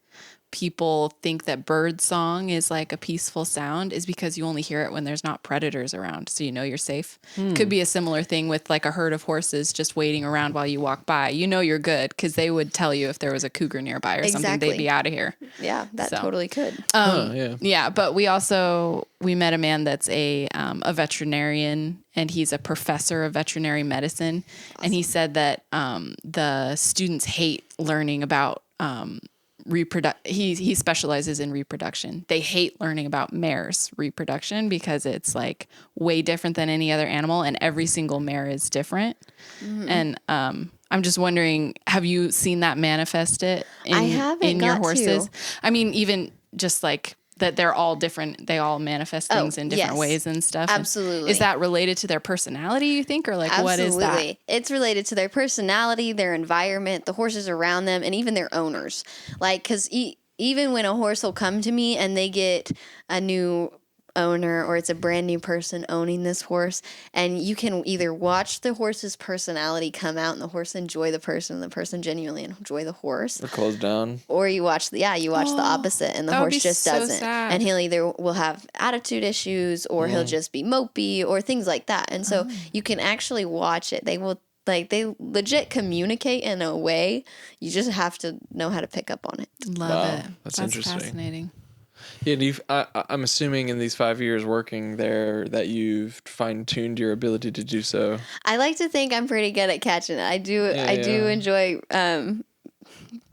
people think that bird song is like a peaceful sound is because you only hear it when there's not predators around, so you know you're safe. Could be a similar thing with like a herd of horses just waiting around while you walk by. You know you're good because they would tell you if there was a cougar nearby or something, they'd be out of here. Yeah, that totally could. Yeah, but we met a man that's a veterinarian, and he's a professor of veterinary medicine. Awesome. And he said that the students hate learning about he specializes in reproduction. They hate learning about mares' reproduction because it's like way different than any other animal, and every single mare is different. And I'm just wondering, have you seen that manifest it in your horses? I mean, even just like that they're all different. They all manifest things in different ways and stuff. Absolutely. Is that related to their personality, you think? Or like, what is that? It's related to their personality, their environment, the horses around them, and even their owners. Like, because even when a horse will come to me and they get a new owner, or it's a brand new person owning this horse, and you can either watch the horse's personality come out and the horse enjoy the person and the person genuinely enjoy the horse, or close down, or you watch the opposite and the horse just doesn't, sad. and he'll will have attitude issues, or he'll just be mopey or things like that. And so you can actually watch it. They legit communicate in a way. You just have to know how to pick up on it. Love it. That's interesting. Fascinating. Yeah, I'm assuming in these 5 years working there that you've fine-tuned your ability to do so. I like to think I'm pretty good at catching it. I do enjoy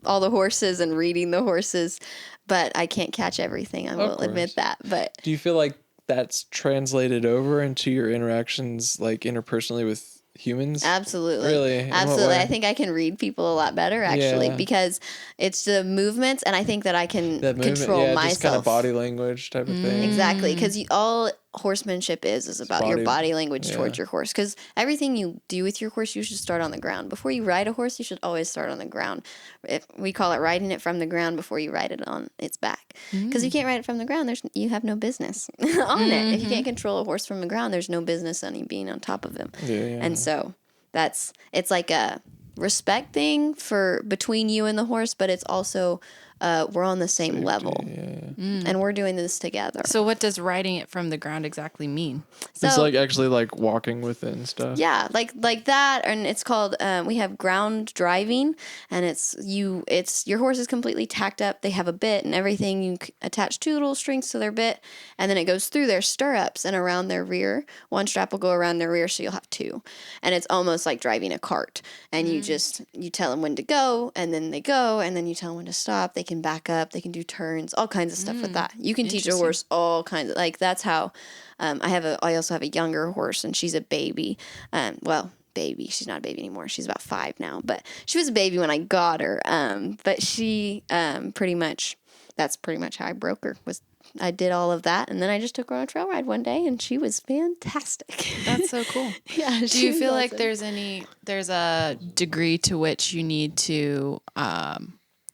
all the horses and reading the horses, but I can't catch everything. I will admit that. But do you feel like that's translated over into your interactions, like interpersonally with humans? Absolutely. Really? Absolutely. I think I can read people a lot better, actually, because it's the movements, and I think that I can control myself. Just kind of body language type of thing. Exactly, because all horsemanship is about your body language towards your horse. Because everything you do with your horse, you should start on the ground. Before you ride a horse, you should always start on the ground. We call it riding it from the ground before you ride it on its back. Because you can't ride it from the ground, you have no business on it. If you can't control a horse from the ground, there's no business on you being on top of him. And so it's like a respect thing between you and the horse, but it's also we're on the same level, and we're doing this together. So what does riding it from the ground exactly mean? So, it's like actually like walking with it and stuff. Yeah, like that, and it's called. We have ground driving, and it's your horse is completely tacked up. They have a bit and everything. You attach 2 little strings to their bit, and then it goes through their stirrups and around their rear. One strap will go around their rear, so you'll have 2, and it's almost like driving a cart. And you tell them when to go, and then they go, and then you tell them when to stop. They can back up, they can do turns, all kinds of stuff with that. You can teach a horse all kinds of, like, that's how I also have a younger horse, and she's a baby. Baby, she's not a baby anymore, she's about 5 now, but she was a baby when I got her. But she that's pretty much how I broke her. I did all of that, and then I just took her on a trail ride one day, and she was fantastic. That's so cool. Yeah. Do you feel like there's a degree to which you need to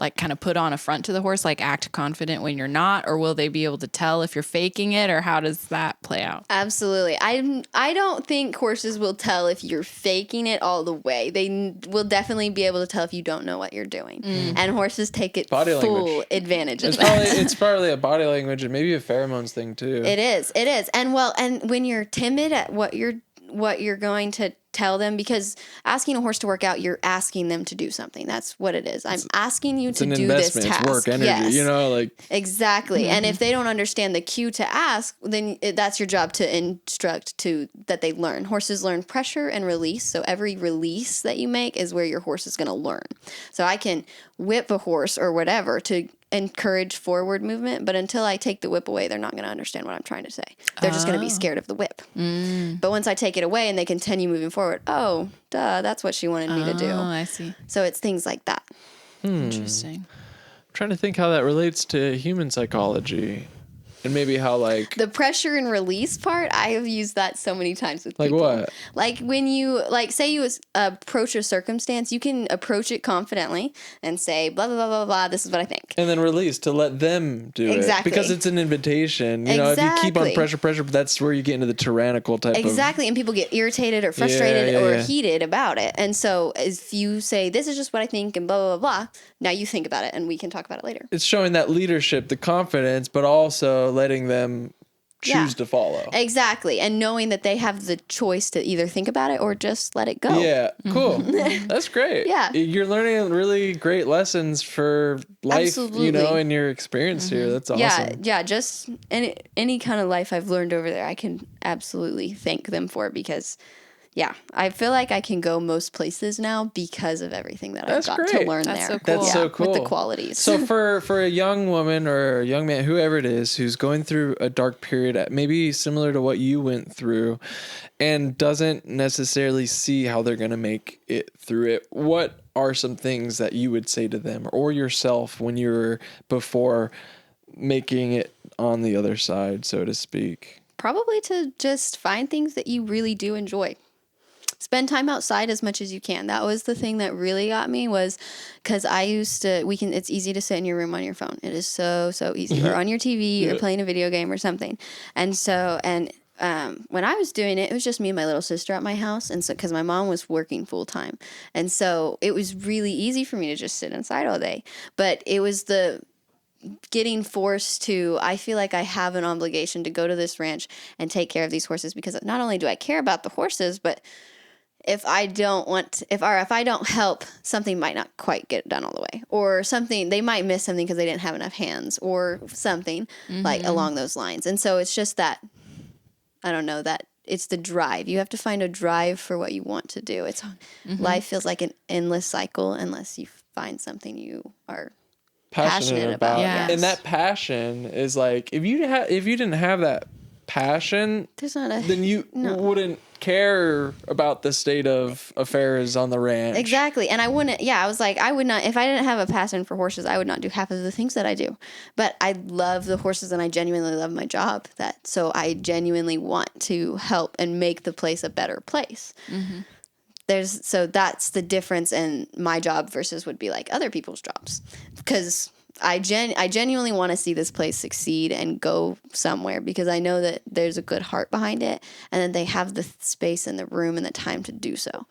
like kind of put on a front to the horse, like act confident when you're not, or will they be able to tell if you're faking it, or how does that play out? Absolutely. I don't think horses will tell if you're faking it all the way. They will definitely be able to tell if you don't know what you're doing. And horses take it Body full language. advantage of It's that. probably a body language and maybe a pheromones thing too. It is. And when you're timid at what you're going to tell them, because asking a horse to work out, you're asking them to do something. That's what it is. I'm asking you to do this task. It's work, energy, Yes. like. Exactly. And if they don't understand the cue to ask, then that's your job to instruct that they learn. Horses learn pressure and release. So every release that you make is where your horse is going to learn. So I can whip a horse or whatever to encourage forward movement, but until I take the whip away, they're not going to understand what I'm trying to say. They're just going to be scared of the whip. But once I take it away and they continue moving forward, oh, duh, that's what she wanted me to do. Oh, I see. So it's things like that. Interesting. I'm trying to think how that relates to human psychology. And maybe how, like... The pressure and release part, I have used that so many times with like people. what? Like when you, say you approach a circumstance, you can approach it confidently and say, blah, blah, blah, blah, blah, this is what I think. And then release to let them do Exactly. it. Because it's an invitation. You know, if you keep on pressure, that's where you get into the tyrannical type of... Exactly. And people get irritated or frustrated or yeah. heated about it. And so if you say, this is just what I think and blah, blah, blah, now you think about it and we can talk about it later. It's showing that leadership, the confidence, but also letting them choose to follow. Exactly. And knowing that they have the choice to either think about it or just let it go. Yeah, cool. That's great. Yeah. You're learning really great lessons for life, Absolutely. and your experience here. That's awesome. Yeah, just any kind of life I've learned over there, I can absolutely thank them for, because I feel like I can go most places now because of everything that I've got to learn there. So cool. That's so cool. With the qualities. So for a young woman or a young man, whoever it is, who's going through a dark period, maybe similar to what you went through, and doesn't necessarily see how they're going to make it through it, what are some things that you would say to them or yourself when you were before making it on the other side, so to speak? Probably to just find things that you really do enjoy. Spend time outside as much as you can. That was the thing that really got me, was because it's easy to sit in your room on your phone. It is so easy. Or on your TV or playing a video game or something. And so, when I was doing it, it was just me and my little sister at my house. And so, because my mom was working full time. And so it was really easy for me to just sit inside all day. But it was the getting forced to, I feel like I have an obligation to go to this ranch and take care of these horses, because not only do I care about the horses, but if I don't if I don't help, something might not quite get done all the way, or something, they might miss something because they didn't have enough hands or something like along those lines. And so it's just that, I don't know, that it's the drive. You have to find a drive for what you want to do. Life feels like an endless cycle unless you find something you are passionate about. Yes. And that passion is like, if you didn't have that passion, then you wouldn't care about the state of affairs on the ranch. Exactly. And I was like, I would not, if I didn't have a passion for horses, I would not do half of the things that I do. But I love the horses and I genuinely love my job. So I genuinely want to help and make the place a better place. So that's the difference in my job versus would be like other people's jobs. Because I genuinely want to see this place succeed and go somewhere, because I know that there's a good heart behind it, and that they have the space and the room and the time to do so,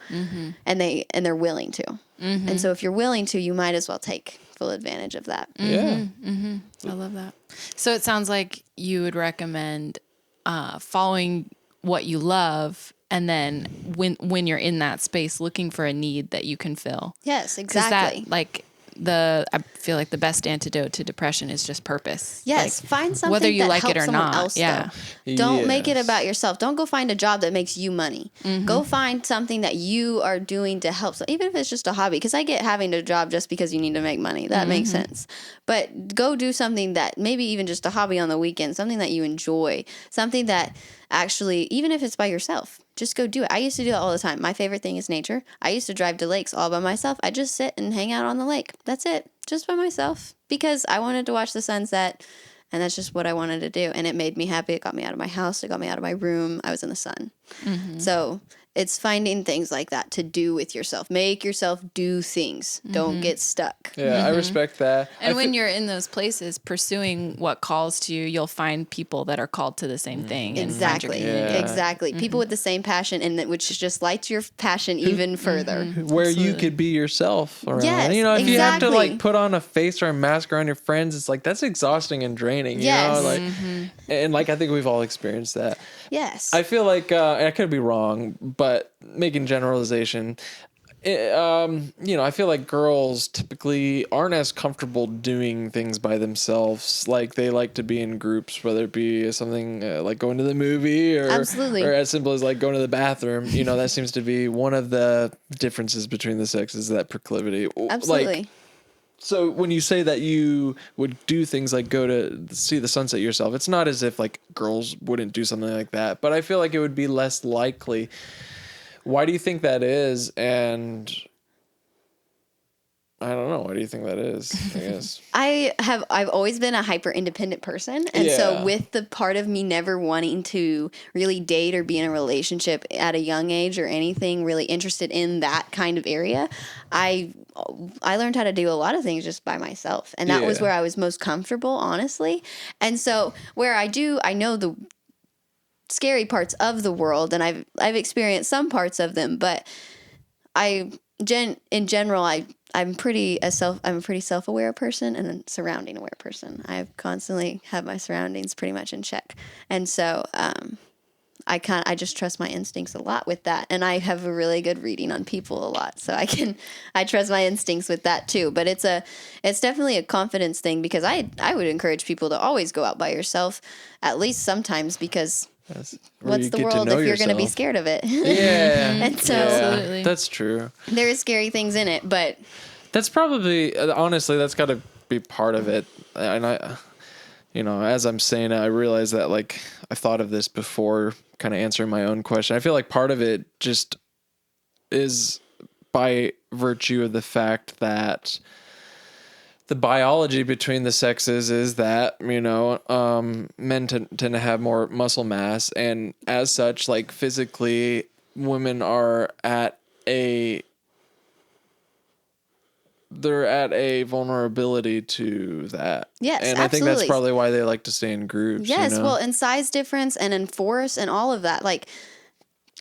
and they're willing to. And so if you're willing to, you might as well take full advantage of that. Yeah, I love that. So it sounds like you would recommend following what you love, and then when you're in that space, looking for a need that you can fill. Yes, exactly. I feel like the best antidote to depression is just purpose. Yes, find something whether you that like helps it or someone not. else, Yeah. though. Don't make it about yourself. Don't go find a job that makes you money. Go find something that you are doing to help. So even if it's just a hobby, because I get having a job just because you need to make money. That makes sense. But go do something that maybe even just a hobby on the weekend, something that you enjoy, something that actually, even if it's by yourself, just go do it. I used to do it all the time. My favorite thing is nature. I used to drive to lakes all by myself. I just sit and hang out on the lake. That's it. Just by myself, because I wanted to watch the sunset, and that's just what I wanted to do. And it made me happy. It got me out of my house. It got me out of my room. I was in the sun. So It's finding things like that to do with yourself. Make yourself do things. Don't get stuck. Yeah, I respect that. And when you're in those places pursuing what calls to you, you'll find people that are called to the same thing. Exactly. Exactly. People with the same passion, and which just lights your passion even further. Where you could be yourself around. Yes, You know, if you have to exactly. like put on a face or a mask around your friends, it's like that's exhausting and draining. You Yes. know, like, and like I think we've all experienced that. Yes. I feel like and I could be wrong, but making generalization, you know, I feel like girls typically aren't as comfortable doing things by themselves. Like they like to be in groups, whether it be something like going to the movie or Absolutely. or as simple as like going to the bathroom. You know, that seems to be one of the differences between the sexes, that proclivity. Absolutely. Like, so when you say that you would do things like go to see the sunset yourself, it's not as if like girls wouldn't do something like that, but I feel like it would be less likely. Why do you think that is? And I don't know. Why do you think that is? I guess. I've always been a hyper independent person. And so with the part of me never wanting to really date or be in a relationship at a young age or anything really interested in that kind of area, I learned how to do a lot of things just by myself. And that was where I was most comfortable, honestly. And so where I know the scary parts of the world, and I've experienced some parts of them, but in general, I'm a pretty self-aware person and a surrounding aware person. I constantly have my surroundings pretty much in check. And so, I just trust my instincts a lot with that. And I have a really good reading on people a lot. So I trust my instincts with that too. But it's definitely a confidence thing, because I would encourage people to always go out by yourself, at least sometimes, because what's the world if you're going to be scared of it? Yeah. And so Absolutely. That's true. there is scary things in it, but That's probably, honestly, that's got to be part of it. And I, you know, as I'm saying it, I realize that like I thought of this before kind of answering my own question. I feel like part of it just is by virtue of the fact that the biology between the sexes is that, you know, men tend to have more muscle mass, and as such, like physically, women are at a vulnerability to that. Yes, and I think absolutely. that's probably why they like to stay in groups. yes, you know? well, and size difference and in force and all of that, like,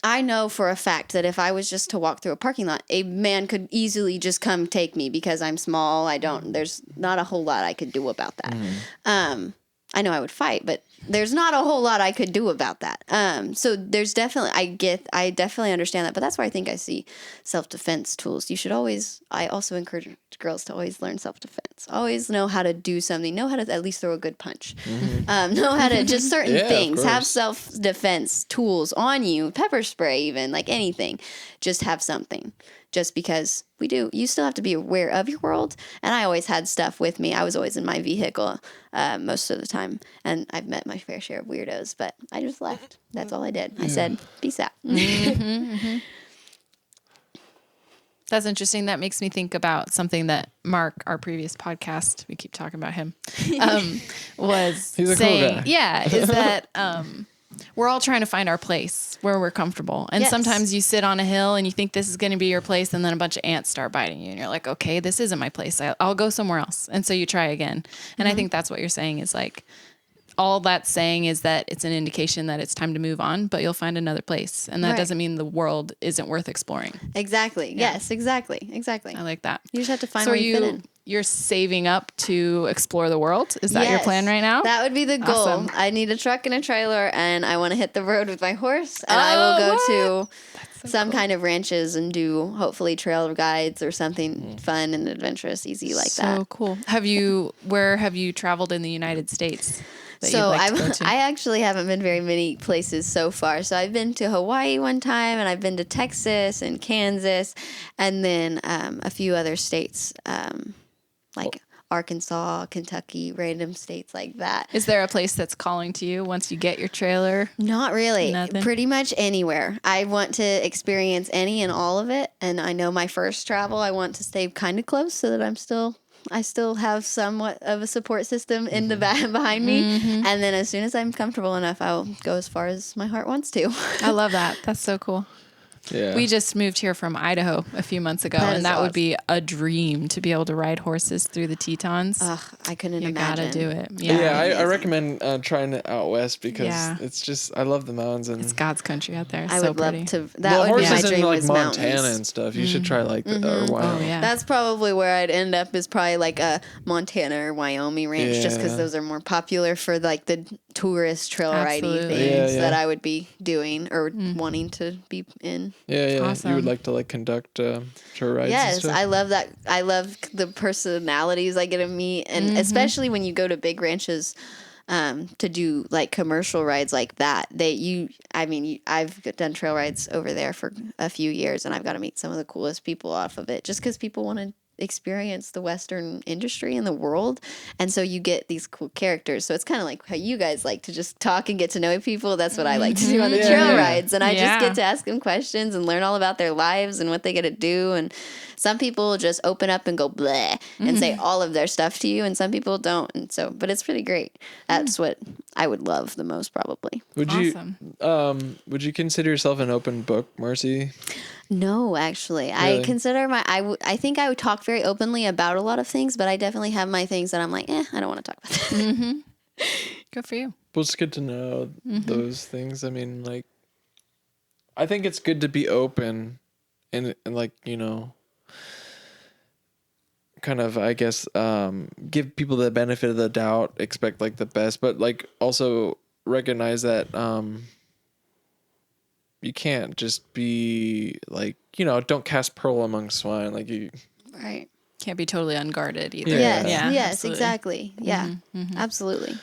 I know for a fact that if I was just to walk through a parking lot, a man could easily just come take me because I'm small. There's not a whole lot I could do about that. I know I would fight, but there's not a whole lot I could do about that. So there's definitely, I definitely understand that, but that's why I think I see self-defense tools. I also encourage girls to always learn self-defense. Always know how to do something, know how to at least throw a good punch, know how to just certain things, have self-defense tools on you, pepper spray, even like anything, just have something. Just because you still have to be aware of your world. And I always had stuff with me. I was always in my vehicle most of the time. And I've met my fair share of weirdos, but I just left. That's all I did. I said, peace out. That's interesting. That makes me think about something that Mark, our previous podcast, we keep talking about him, was He's a saying, cool guy. yeah, is that we're all trying to find our place where we're comfortable. And sometimes you sit on a hill and you think this is going to be your place, and then a bunch of ants start biting you and you're like, okay, this isn't my place. I'll go somewhere else. And so you try again. And I think that's what you're saying is like, all that's saying is that it's an indication that it's time to move on, but you'll find another place. And that doesn't mean the world isn't worth exploring. Exactly. Yeah. Yes, exactly. I like that. You just have to find where you fit in. You're saving up to explore the world? Is that your plan right now? That would be the goal. Awesome. I need a truck and a trailer, and I want to hit the road with my horse, and I will go to some kind of ranches and do hopefully trail guides or something fun and adventurous, easy like that. So cool. Where have you traveled in the United States? So I actually haven't been very many places so far. So I've been to Hawaii one time, and I've been to Texas and Kansas, and then a few other states like Arkansas, Kentucky, random states like that. Is there a place that's calling to you once you get your trailer? Not really. Nothing? Pretty much anywhere. I want to experience any and all of it. And I know my first travel, I want to stay kind of close so that I still have somewhat of a support system in the back behind me. And then as soon as I'm comfortable enough, I'll go as far as my heart wants to. I love that. That's so cool. Yeah. We just moved here from Idaho a few months ago, and that would be a dream to be able to ride horses through the Tetons. Ugh, I couldn't You imagine. gotta do it. Yeah, I recommend trying it out west because Yeah. it's just, I love the mountains. And It's God's country out there. I so would pretty. love to. That would be my horses dream in like was Montana mountains. and stuff. You should try like or Wyoming. Oh, yeah. That's probably where I'd end up is probably like a Montana or Wyoming ranch just because Yeah. those are more popular for like the tourist trail riding Absolutely. things Yeah. that I would be doing or wanting to be in. Yeah. Awesome. You would like to like conduct trail rides and Yes, stuff? I love that. I love the personalities I get to meet, and especially when you go to big ranches to do like commercial rides like that. I've done trail rides over there for a few years, and I've got to meet some of the coolest people off of it, just because people want to experience the Western industry in the world, and so you get these cool characters. So it's kind of like how you guys like to just talk and get to know people. That's what I like to do on the trail rides, and I just get to ask them questions and learn all about their lives and what they get to do. And some people just open up and go bleh and say all of their stuff to you, and some people don't. And so, but it's pretty great. That's what I would love the most, probably. Would you consider yourself an open book, Marcy? No, actually, Really? I consider I think I would talk very openly about a lot of things, but I definitely have my things that I'm like, I don't want to talk about that. Good for you. Well, it's good to know those things. I mean, like, I think it's good to be open and like, you know, kind of, I guess, give people the benefit of the doubt, expect like the best, but like also recognize that you can't just be like, you know, don't cast pearl among swine. Like you, Right. Can't be totally unguarded either. Yeah. Yes, absolutely. exactly. Yeah, absolutely.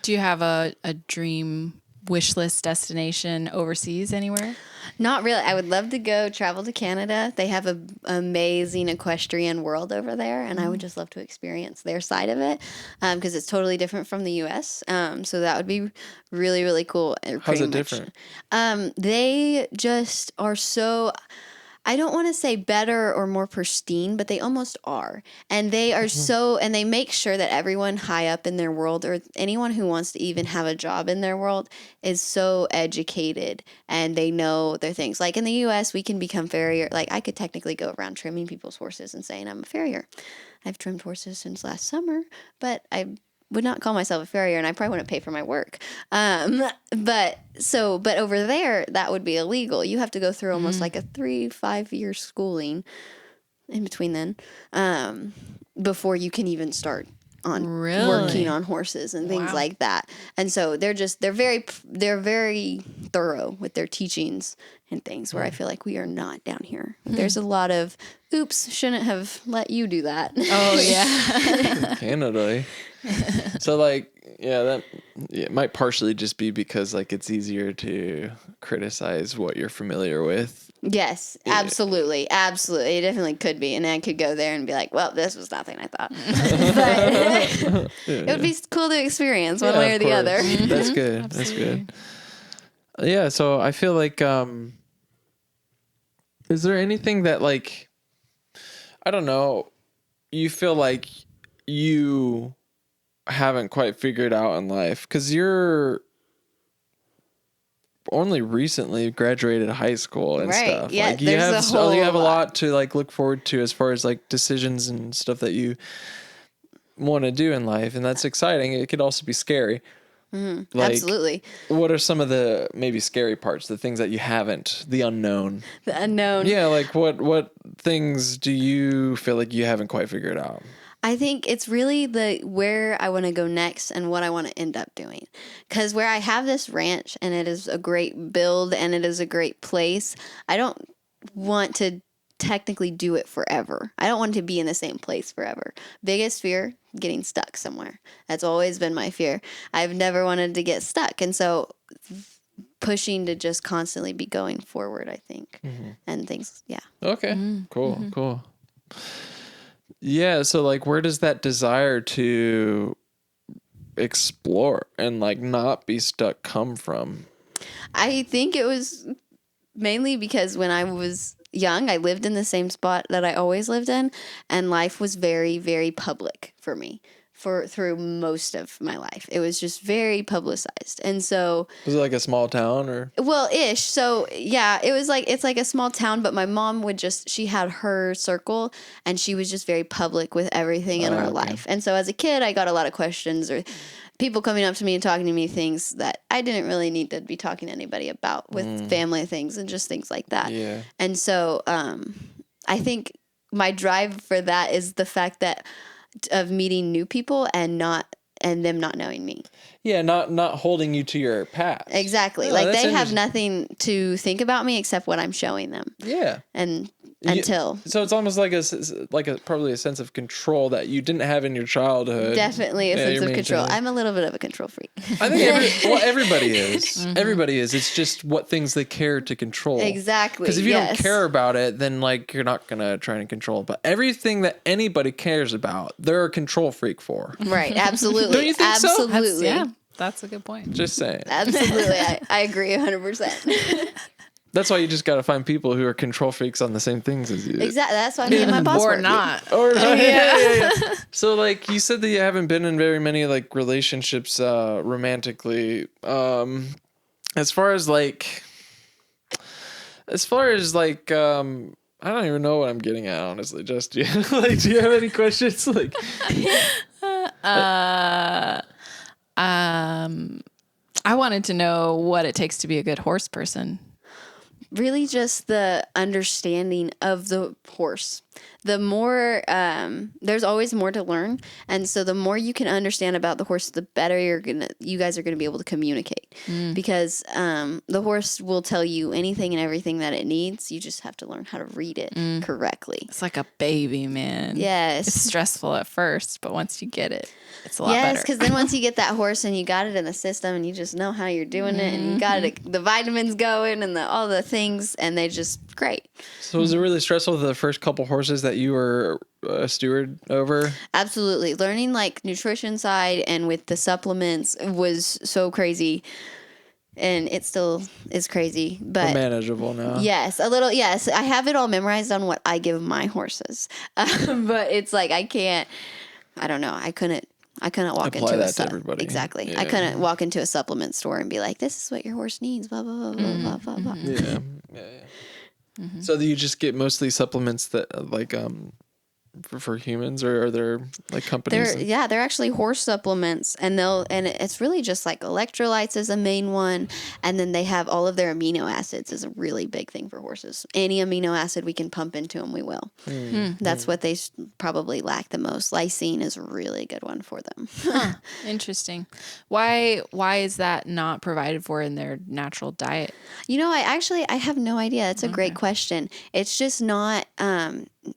Do you have a dream wish list destination overseas anywhere? Not really. I would love to travel to Canada. They have an amazing equestrian world over there, and I would just love to experience their side of it because it's totally different from the U.S. So that would be really, really cool. how's it different? They just are so, I don't want to say better or more pristine, but they almost are. And they are and they make sure that everyone high up in their world or anyone who wants to even have a job in their world is so educated and they know their things. Like in the US, we can become farrier. Like I could technically go around trimming people's horses and saying I'm a farrier. I've trimmed horses since last summer, but I would not call myself a farrier, and I probably wouldn't pay for my work. But over there, that would be illegal. You have to go through almost like a 3-5 year schooling in between then, before you can even start on working on horses and things like that. And so they're very thorough with their teachings and things where I feel like we are not down here. There's a lot of oops, shouldn't have let you do that. Oh yeah. Canada. So like, it might partially just be because like it's easier to criticize what you're familiar with. Yes, absolutely. Absolutely. It definitely could be. And I could go there and be like, well, this was nothing I thought. But it would be cool to experience one way or the other. That's good. That's good. Yeah. So I feel like, is there anything that like, I don't know, you feel like you haven't quite figured out in life? Because you're only recently graduated high school and stuff. Yeah, like you there's have a lot to like look forward to as far as like decisions and stuff that you want to do in life, and that's exciting. It could also be scary. Like, Absolutely. What are some of the maybe scary parts, the things that you haven't, the unknown? The unknown. Yeah, like what things do you feel like you haven't quite figured out? I think it's really where I want to go next and what I want to end up doing. Because where I have this ranch and it is a great build and it is a great place, I don't want to technically do it forever. I don't want to be in the same place forever. Biggest fear, getting stuck somewhere. That's always been my fear. I've never wanted to get stuck. And so pushing to just constantly be going forward, I think. And things, yeah. Okay, cool. Yeah, so like where does that desire to explore and like not be stuck come from? I think it was mainly because when I was young, I lived in the same spot that I always lived in, and life was very, very public for me. through most of my life. It was just very publicized. And so was it like a small town or? Well, ish. So yeah, it's like a small town, but my mom she had her circle and she was just very public with everything in our life. And so as a kid, I got a lot of questions or people coming up to me and talking to me things that I didn't really need to be talking to anybody about with family things and just things like that. Yeah. And so I think my drive for that is the fact that of meeting new people and them not knowing me. Yeah, not holding you to your past. Exactly. Like they have nothing to think about me except what I'm showing them. Yeah. And so it's almost like probably a sense of control that you didn't have in your childhood. Definitely a sense of control. I'm a little bit of a control freak. I think everybody is. Everybody is. It's just what things they care to control. Exactly. Because if you don't care about it, then like you're not gonna try and control. But everything that anybody cares about, they're a control freak for. Right. Absolutely. Don't you think so? Absolutely. That's a good point. Just saying. Absolutely. I agree 100%. That's why you just got to find people who are control freaks on the same things as you. Exactly. That's why me and my boss or work. not. Or not. Yeah. So like you said that you haven't been in very many like relationships romantically. As far as like I don't even know what I'm getting at, honestly. Just like, do you have any questions? Like, I wanted to know what it takes to be a good horse person. Really just the understanding of the horse. The more, there's always more to learn. And so the more you can understand about the horse, the better you guys are going to be able to communicate. Because the horse will tell you anything and everything that it needs. You just have to learn how to read it correctly. It's like a baby, man. Yes. It's stressful at first, but once you get it, it's a lot better. Yes, because then once you get that horse and you got it in the system and you just know how you're doing it and you got it, the vitamins going and all the things, and they just great. So was it really stressful the first couple horses that you were a steward over? Absolutely. Learning like nutrition side and with the supplements was so crazy. And it still is crazy, but manageable now. Yes, a little. Yes, I have it all memorized on what I give my horses, but it's like I don't know. I couldn't walk Apply into that to everybody. Exactly. Yeah. I couldn't walk into a supplement store and be like, "This is what your horse needs." Blah blah blah blah blah blah. Yeah. So do you just get mostly supplements that like for humans, or are there like companies? They're actually horse supplements, and it's really just like electrolytes is a main one, and then they have all of their amino acids is a really big thing for horses. Any amino acid we can pump into them, we will. That's what they probably lack the most. Lysine is a really good one for them. Interesting. Why is that not provided for in their natural diet? I have no idea. That's a great question. It's just not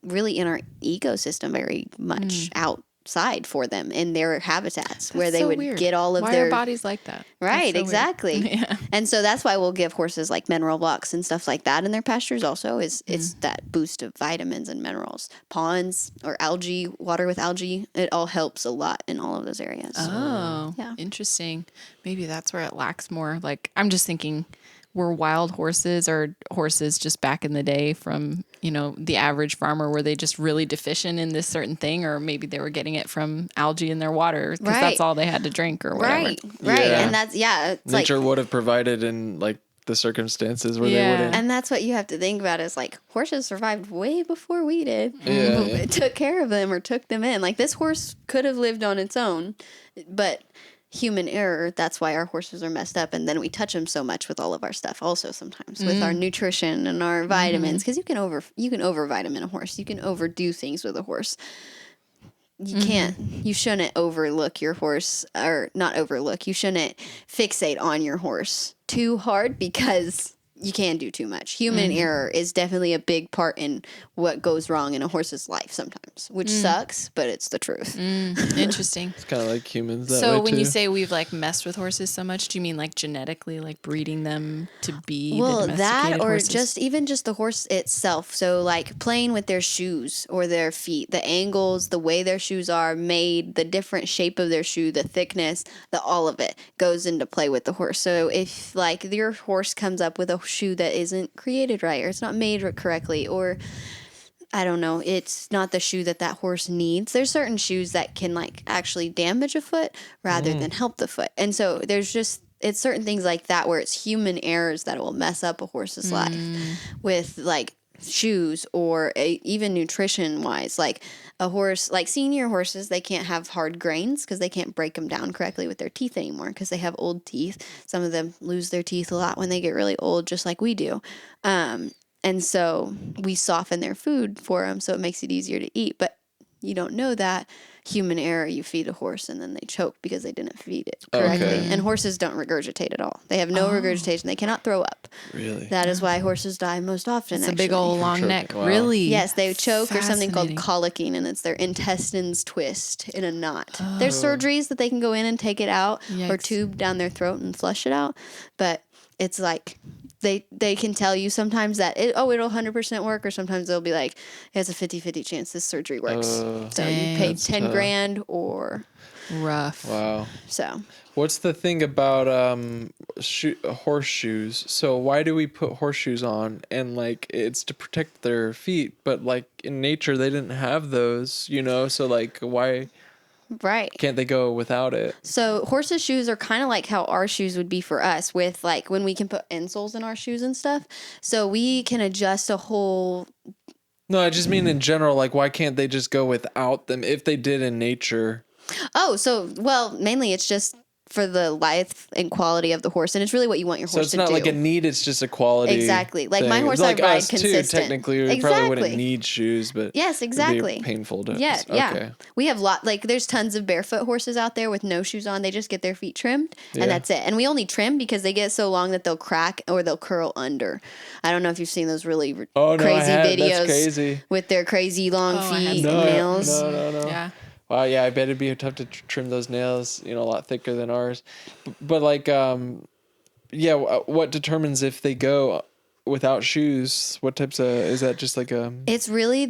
really in our ecosystem very much outside for them in their habitats where they would get all of their bodies like that. Right, exactly. Yeah. And so that's why we'll give horses like mineral blocks and stuff like that in their pastures also it's that boost of vitamins and minerals. Ponds or algae, water with algae, it all helps a lot in all of those areas. Oh, yeah. Interesting. Maybe that's where it lacks more. Like I'm just thinking, were wild horses or horses just back in the day from, the average farmer, were they just really deficient in this certain thing? Or maybe they were getting it from algae in their water because that's all they had to drink or whatever. Right. Yeah. And that's, it's nature would have provided in like the circumstances where they wouldn't. And that's what you have to think about is like horses survived way before we did. Yeah. It took care of them or took them in. Like this horse could have lived on its own, but human error, that's why our horses are messed up, and then we touch them so much with all of our stuff also sometimes with our nutrition and our vitamins, because you can over vitamin a horse, you can overdo things with a horse. You shouldn't overlook your horse, or not overlook, you shouldn't fixate on your horse too hard because you can do too much. Human error is definitely a big part in what goes wrong in a horse's life sometimes, which sucks, but it's the truth. Interesting. It's kind of like humans that so way when too. you say we've like messed with horses so much, do you mean like genetically, like breeding them to be the domesticated that or horses? just the horse itself. So like playing with their shoes or their feet, the angles, the way their shoes are made, the different shape of their shoe, the thickness, all of it goes into play with the horse. So if like your horse comes up with a shoe that isn't created right or it's not made correctly, or I don't know, it's not the shoe that horse needs. There's certain shoes that can like actually damage a foot rather than help the foot. And so it's certain things like that where it's human errors that will mess up a horse's life with like shoes or even nutrition wise. Like a horse, like senior horses, they can't have hard grains because they can't break them down correctly with their teeth anymore because they have old teeth. Some of them lose their teeth a lot when they get really old, just like we do. And so we soften their food for them so it makes it easier to eat. But you don't know that. Human error, you feed a horse and then they choke because they didn't feed it correctly. Okay. And horses don't regurgitate at all. They have no regurgitation. They cannot throw up. Really? That is why horses die most often. It's a big old long neck. Wow. Really? Yes, they choke or something called colicking, and it's their intestines twist in a knot. There's surgeries that they can go in and take it out or tube down their throat and flush it out. But it's like... They can tell you sometimes that it'll 100% work, or sometimes they'll be like, it has a 50-50 chance this surgery works. So you paid 10 grand or rough. Wow. So what's the thing about horseshoes? So why do we put horseshoes on? And like it's to protect their feet, but like in nature they didn't have those, you know? So like why can't they go without it? So horses' shoes are kind of like how our shoes would be for us, with like when we can put insoles in our shoes and stuff. So we can adjust a whole... No, I just mean in general, like why can't they just go without them if they did in nature? Oh, so, well, mainly it's just for the life and quality of the horse, and it's really what you want your horse to do. So it's not like a need, it's just a quality. Exactly. Like thing. my horse, like I ride us consistent. Too, technically, we probably wouldn't need shoes, but yes, exactly. It'd be painful to yeah. Okay. We have there's tons of barefoot horses out there with no shoes on. They just get their feet trimmed, and that's it. And we only trim because they get so long that they'll crack or they'll curl under. I don't know if you've seen those really crazy videos. That's crazy. With their crazy long feet and nails. No. Yeah. Wow, yeah, I bet it'd be tough to trim those nails, a lot thicker than ours. But like, what determines if they go without shoes? What types of, is that just like a... It's really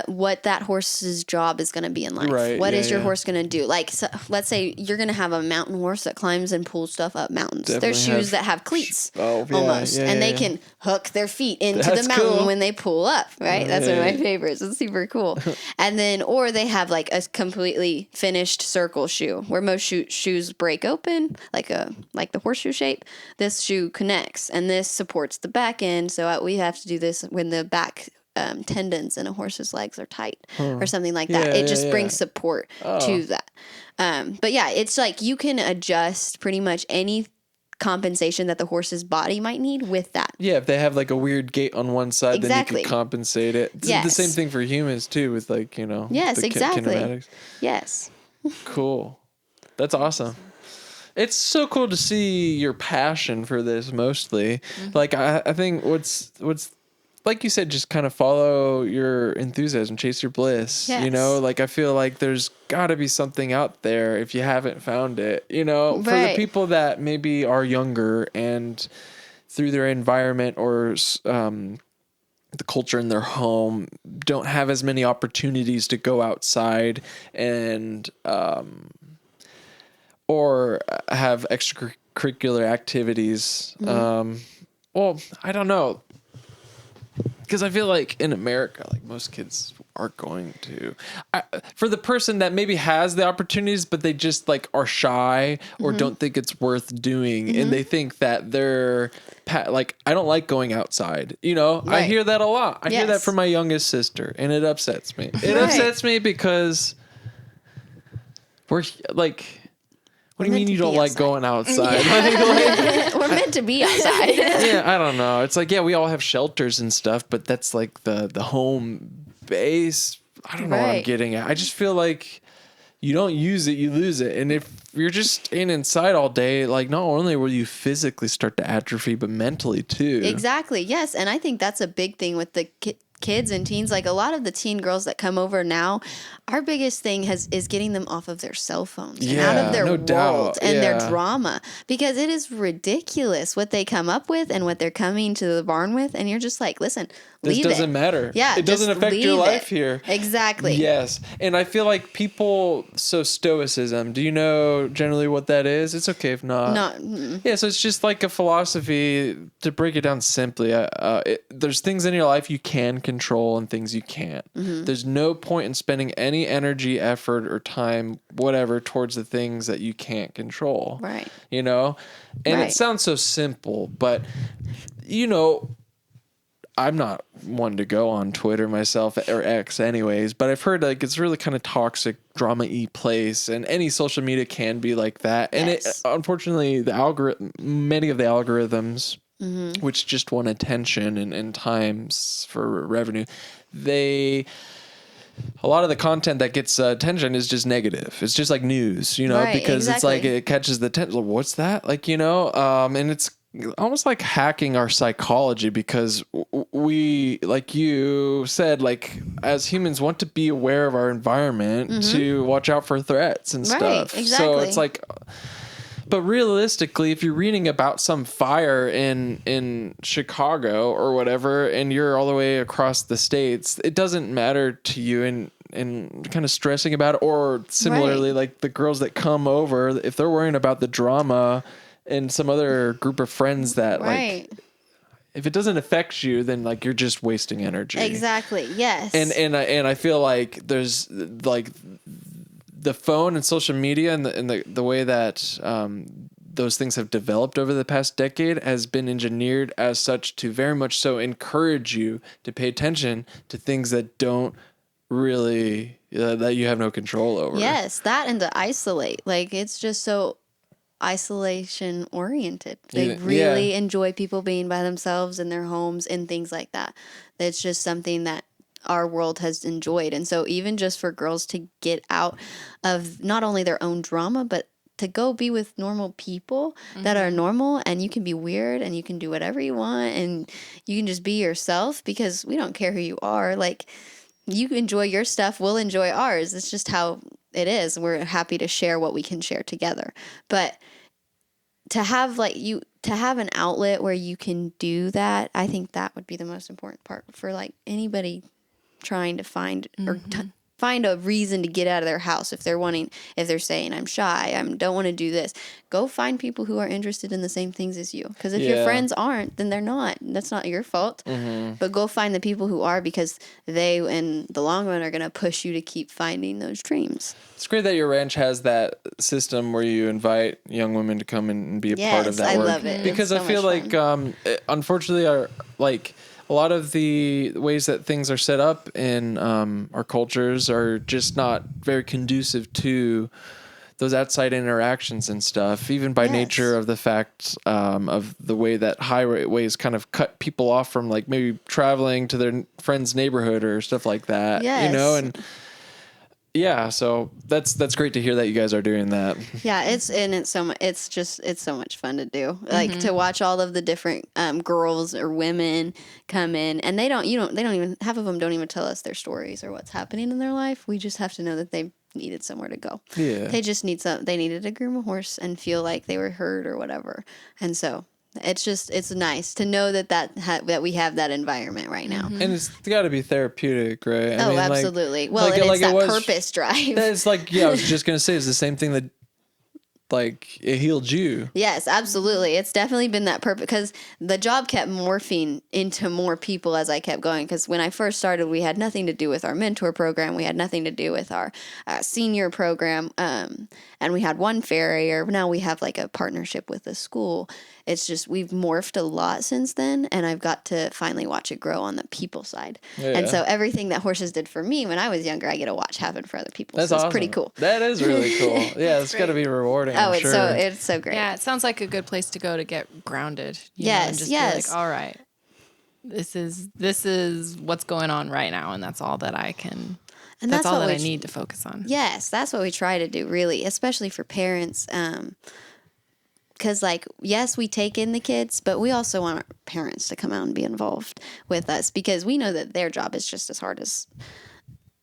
what that horse's job is going to be in life. Right. What is your horse going to do? Like, so, let's say you're going to have a mountain horse that climbs and pulls stuff up mountains. There's shoes that have cleats almost. And they can hook their feet into the mountain when they pull up, right? That's one of my favorites. It's super cool. And then, or they have like a completely finished circle shoe where most shoes break open, like the horseshoe shape. This shoe connects and this supports the back end. So we have to do this when the back tendons in a horse's legs are tight or something like that. It just brings support to that. But yeah, it's like you can adjust pretty much any compensation that the horse's body might need with that. Yeah, if they have like a weird gait on one side, then you can compensate it. It's the same thing for humans too with like, Yes, the exactly. kinematics. Yes. Cool. That's awesome. It's so cool to see your passion for this mostly. Mm-hmm. Like I think what's like you said, just kind of follow your enthusiasm, chase your bliss. Yes. Like I feel like there's got to be something out there if you haven't found it. For the people that maybe are younger and through their environment or the culture in their home don't have as many opportunities to go outside and or have extracurricular activities. Well, I don't know. Because I feel like in America, like most kids aren't going to. For the person that maybe has the opportunities, but they just like are shy or don't think it's worth doing, and they think that they're like, I don't like going outside. I hear that a lot. I hear that from my youngest sister, and it upsets me. It upsets me because we're like... What do you mean you don't like going outside? We're meant to be outside. Yeah, I don't know. It's like, we all have shelters and stuff, but that's like the home base. I don't know what I'm getting at. I just feel like you don't use it, you lose it. And if you're just staying inside all day, like not only will you physically start to atrophy, but mentally too. Exactly. Yes. And I think that's a big thing with the kids and teens. Like a lot of the teen girls that come over now, our biggest thing is getting them off of their cell phones and out of their world and their drama, because it is ridiculous what they come up with and what they're coming to the barn with, and you're just like, listen, this doesn't matter. Yeah, it doesn't affect your life here. Exactly. Yes. And I feel like stoicism, do you know generally what that is? It's okay if not. Yeah, so it's just like a philosophy. To break it down simply, there's things in your life you can control and things you can't. There's no point in spending any energy, effort, or time, whatever, towards the things that you can't control. Right. You know? And it sounds so simple, but, you know, I'm not one to go on Twitter myself, or X anyways, but I've heard like it's really kind of toxic, drama-y place, and any social media can be like that. And it, unfortunately, many of the algorithms, which just want attention and times for revenue, a lot of the content that gets attention is just negative. It's just like news, you know, because it's like it catches the attention. What's that? Like, you know, and it's almost like hacking our psychology, because we, like you said, like as humans want to be aware of our environment to watch out for threats and stuff. Exactly. So it's like, but realistically, if you're reading about some fire in Chicago or whatever, and you're all the way across the states, it doesn't matter to you, and kind of stressing about it. Or similarly, like the girls that come over, if they're worrying about the drama and some other group of friends that like, if it doesn't affect you, then like you're just wasting energy. Exactly. Yes. And I feel like there's like the phone and social media and the way that those things have developed over the past decade has been engineered as such to very much so encourage you to pay attention to things that don't really that you have no control over. Yes, that and to isolate. Like it's just so isolation oriented. They really enjoy people being by themselves in their homes and things like that. It's just something that our world has enjoyed. And so even just for girls to get out of not only their own drama, but to go be with normal people that are normal, and you can be weird and you can do whatever you want and you can just be yourself, because we don't care who you are. Like you enjoy your stuff, we'll enjoy ours. It's just how it is. We're happy to share what we can share together. But to have an outlet where you can do that, I think that would be the most important part for like anybody trying to find or find a reason to get out of their house. If they're saying I'm shy, I don't want to do this, go find people who are interested in the same things as you. Because if your friends aren't, then they're not. That's not your fault. But go find the people who are, because they, in the long run, are going to push you to keep finding those dreams. It's great that your ranch has that system where you invite young women to come and be a part of that work. I love it. Because I feel like, unfortunately, a lot of the ways that things are set up in our cultures are just not very conducive to those outside interactions and stuff, even by nature of the fact of the way that highways kind of cut people off from like maybe traveling to their friend's neighborhood or stuff like that, you know, and so that's great to hear that you guys are doing that. Yeah, it's so much fun to do. Like to watch all of the different girls or women come in, and they don't even, half of them don't even tell us their stories or what's happening in their life. We just have to know that they needed somewhere to go. Yeah, they just they needed to groom a horse and feel like they were heard or whatever. And so it's nice to know that we have that environment right now. And it's got to be therapeutic, right? I mean, absolutely. Well, and it's that purpose drive. It's like, I was just going to say, it's the same thing that like it healed you. Yes, absolutely. It's definitely been that purpose, because the job kept morphing into more people as I kept going. Because when I first started, we had nothing to do with our mentor program. We had nothing to do with our senior program. And we had one farrier. Now we have like a partnership with the school. It's just, we've morphed a lot since then, and I've got to finally watch it grow on the people side. Yeah. And so everything that horses did for me when I was younger, I get to watch happen for other people. That's so it's awesome. Pretty cool. That is really cool. Yeah, it's got to be rewarding. Oh, it's so great. Yeah, it sounds like a good place to go to get grounded. You know, and just be like, all right, this is what's going on right now, and that's all that I can. And that's all that I need to focus on. Yes, that's what we try to do, really, especially for parents. Because, like, yes, we take in the kids, but we also want our parents to come out and be involved with us, because we know that their job is just as hard as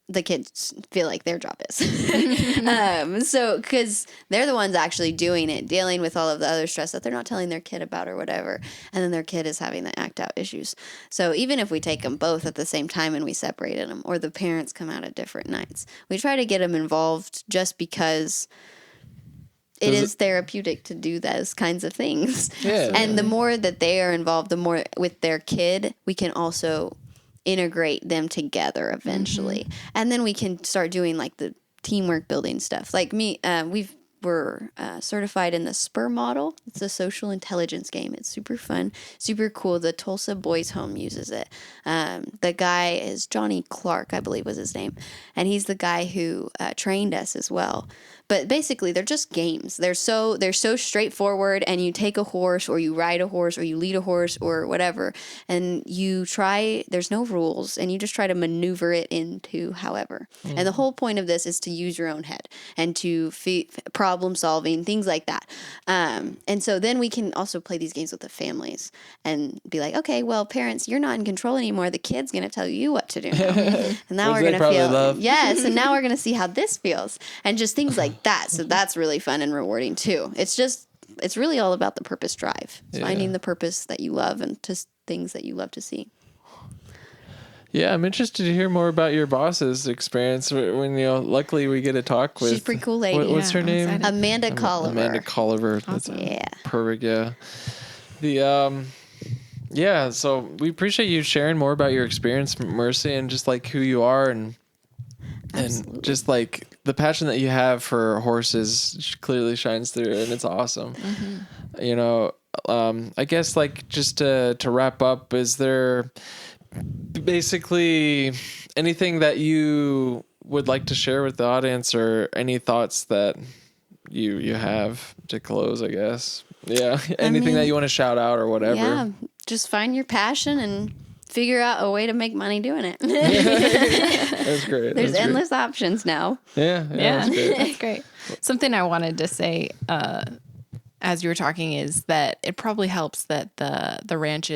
the kids feel like their job is. So, because they're the ones actually doing it, dealing with all of the other stress that they're not telling their kid about or whatever. And then their kid is having the act out issues. So even if we take them both at the same time and we separated them, or the parents come out at different nights, we try to get them involved just because it is therapeutic to do those kinds of things. Yeah. And the more that they are involved, the more with their kid, we can also integrate them together eventually. And then we can start doing like the teamwork building stuff. Like me, we're certified in the SPUR model. It's a social intelligence game. It's super fun, super cool. The Tulsa Boys Home uses it. The guy is Johnny Clark, I believe was his name. And he's the guy who trained us as well. But basically, they're just games. They're so straightforward, and you take a horse, or you ride a horse, or you lead a horse, or whatever, and you try. There's no rules, and you just try to maneuver it into however. And the whole point of this is to use your own head and to problem solving, things like that. And so then we can also play these games with the families and be like, okay, well, parents, you're not in control anymore. The kid's going to tell you what to do now. And now we're going to feel yes, and now we're going to see how this feels, and just things like that. So that's really fun and rewarding too. It's really all about the purpose drive. It's finding the purpose that you love and just things that you love to see. Yeah, I'm interested to hear more about your boss's experience. When luckily we get to talk with. She's a pretty cool lady. What's her name? Excited. Amanda Colliver. Amanda Colliver. Awesome. That's perfect. Yeah. Yeah. So we appreciate you sharing more about your experience, Mercy, and just like who you are, and just like the passion that you have for horses clearly shines through, and it's awesome. I guess like just to wrap up, is there basically anything that you would like to share with the audience, or any thoughts that you have to close, I guess? Yeah. Anything that you want to shout out or whatever. Yeah. Just find your passion and figure out a way to make money doing it. That's great. There's endless options now. Yeah. That's great. That's great. Something I wanted to say as you were talking is that it probably helps that the ranch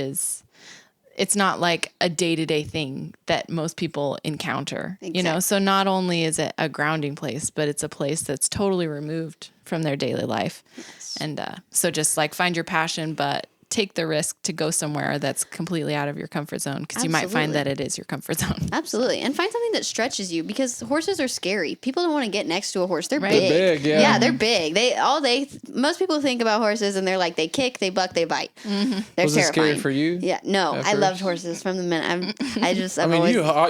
it's not like a day-to-day thing that most people encounter, Exactly. So not only is it a grounding place, but it's a place that's totally removed from their daily life. Yes. And so just like find your passion, but take the risk to go somewhere that's completely out of your comfort zone, because you might find that it is your comfort zone. Absolutely. And find something that stretches you, because horses are scary. People don't want to get next to a horse. They're Right. big. They're big, yeah. Yeah, they're big. Most people think about horses and they're like, they kick, they buck, they bite. Mm-hmm. They're Was terrifying. it scary for you? Yeah. No, I loved horses from the minute.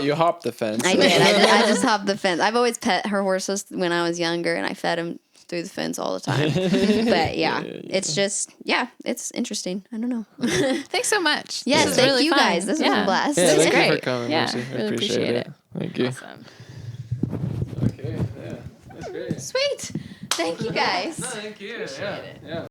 You hopped the fence. I did. I just hopped the fence. I've always pet her horses when I was younger, and I fed them through the fence all the time. But it's just, it's interesting. I don't know. Thanks so much. Yes, thank you guys. This was a blast. Yeah, This was thank great. you for coming, Mercy. I really appreciate it. Thank you. Awesome. Okay, yeah. That's great. Sweet. Thank you guys. Thank you. Appreciate it. Yeah.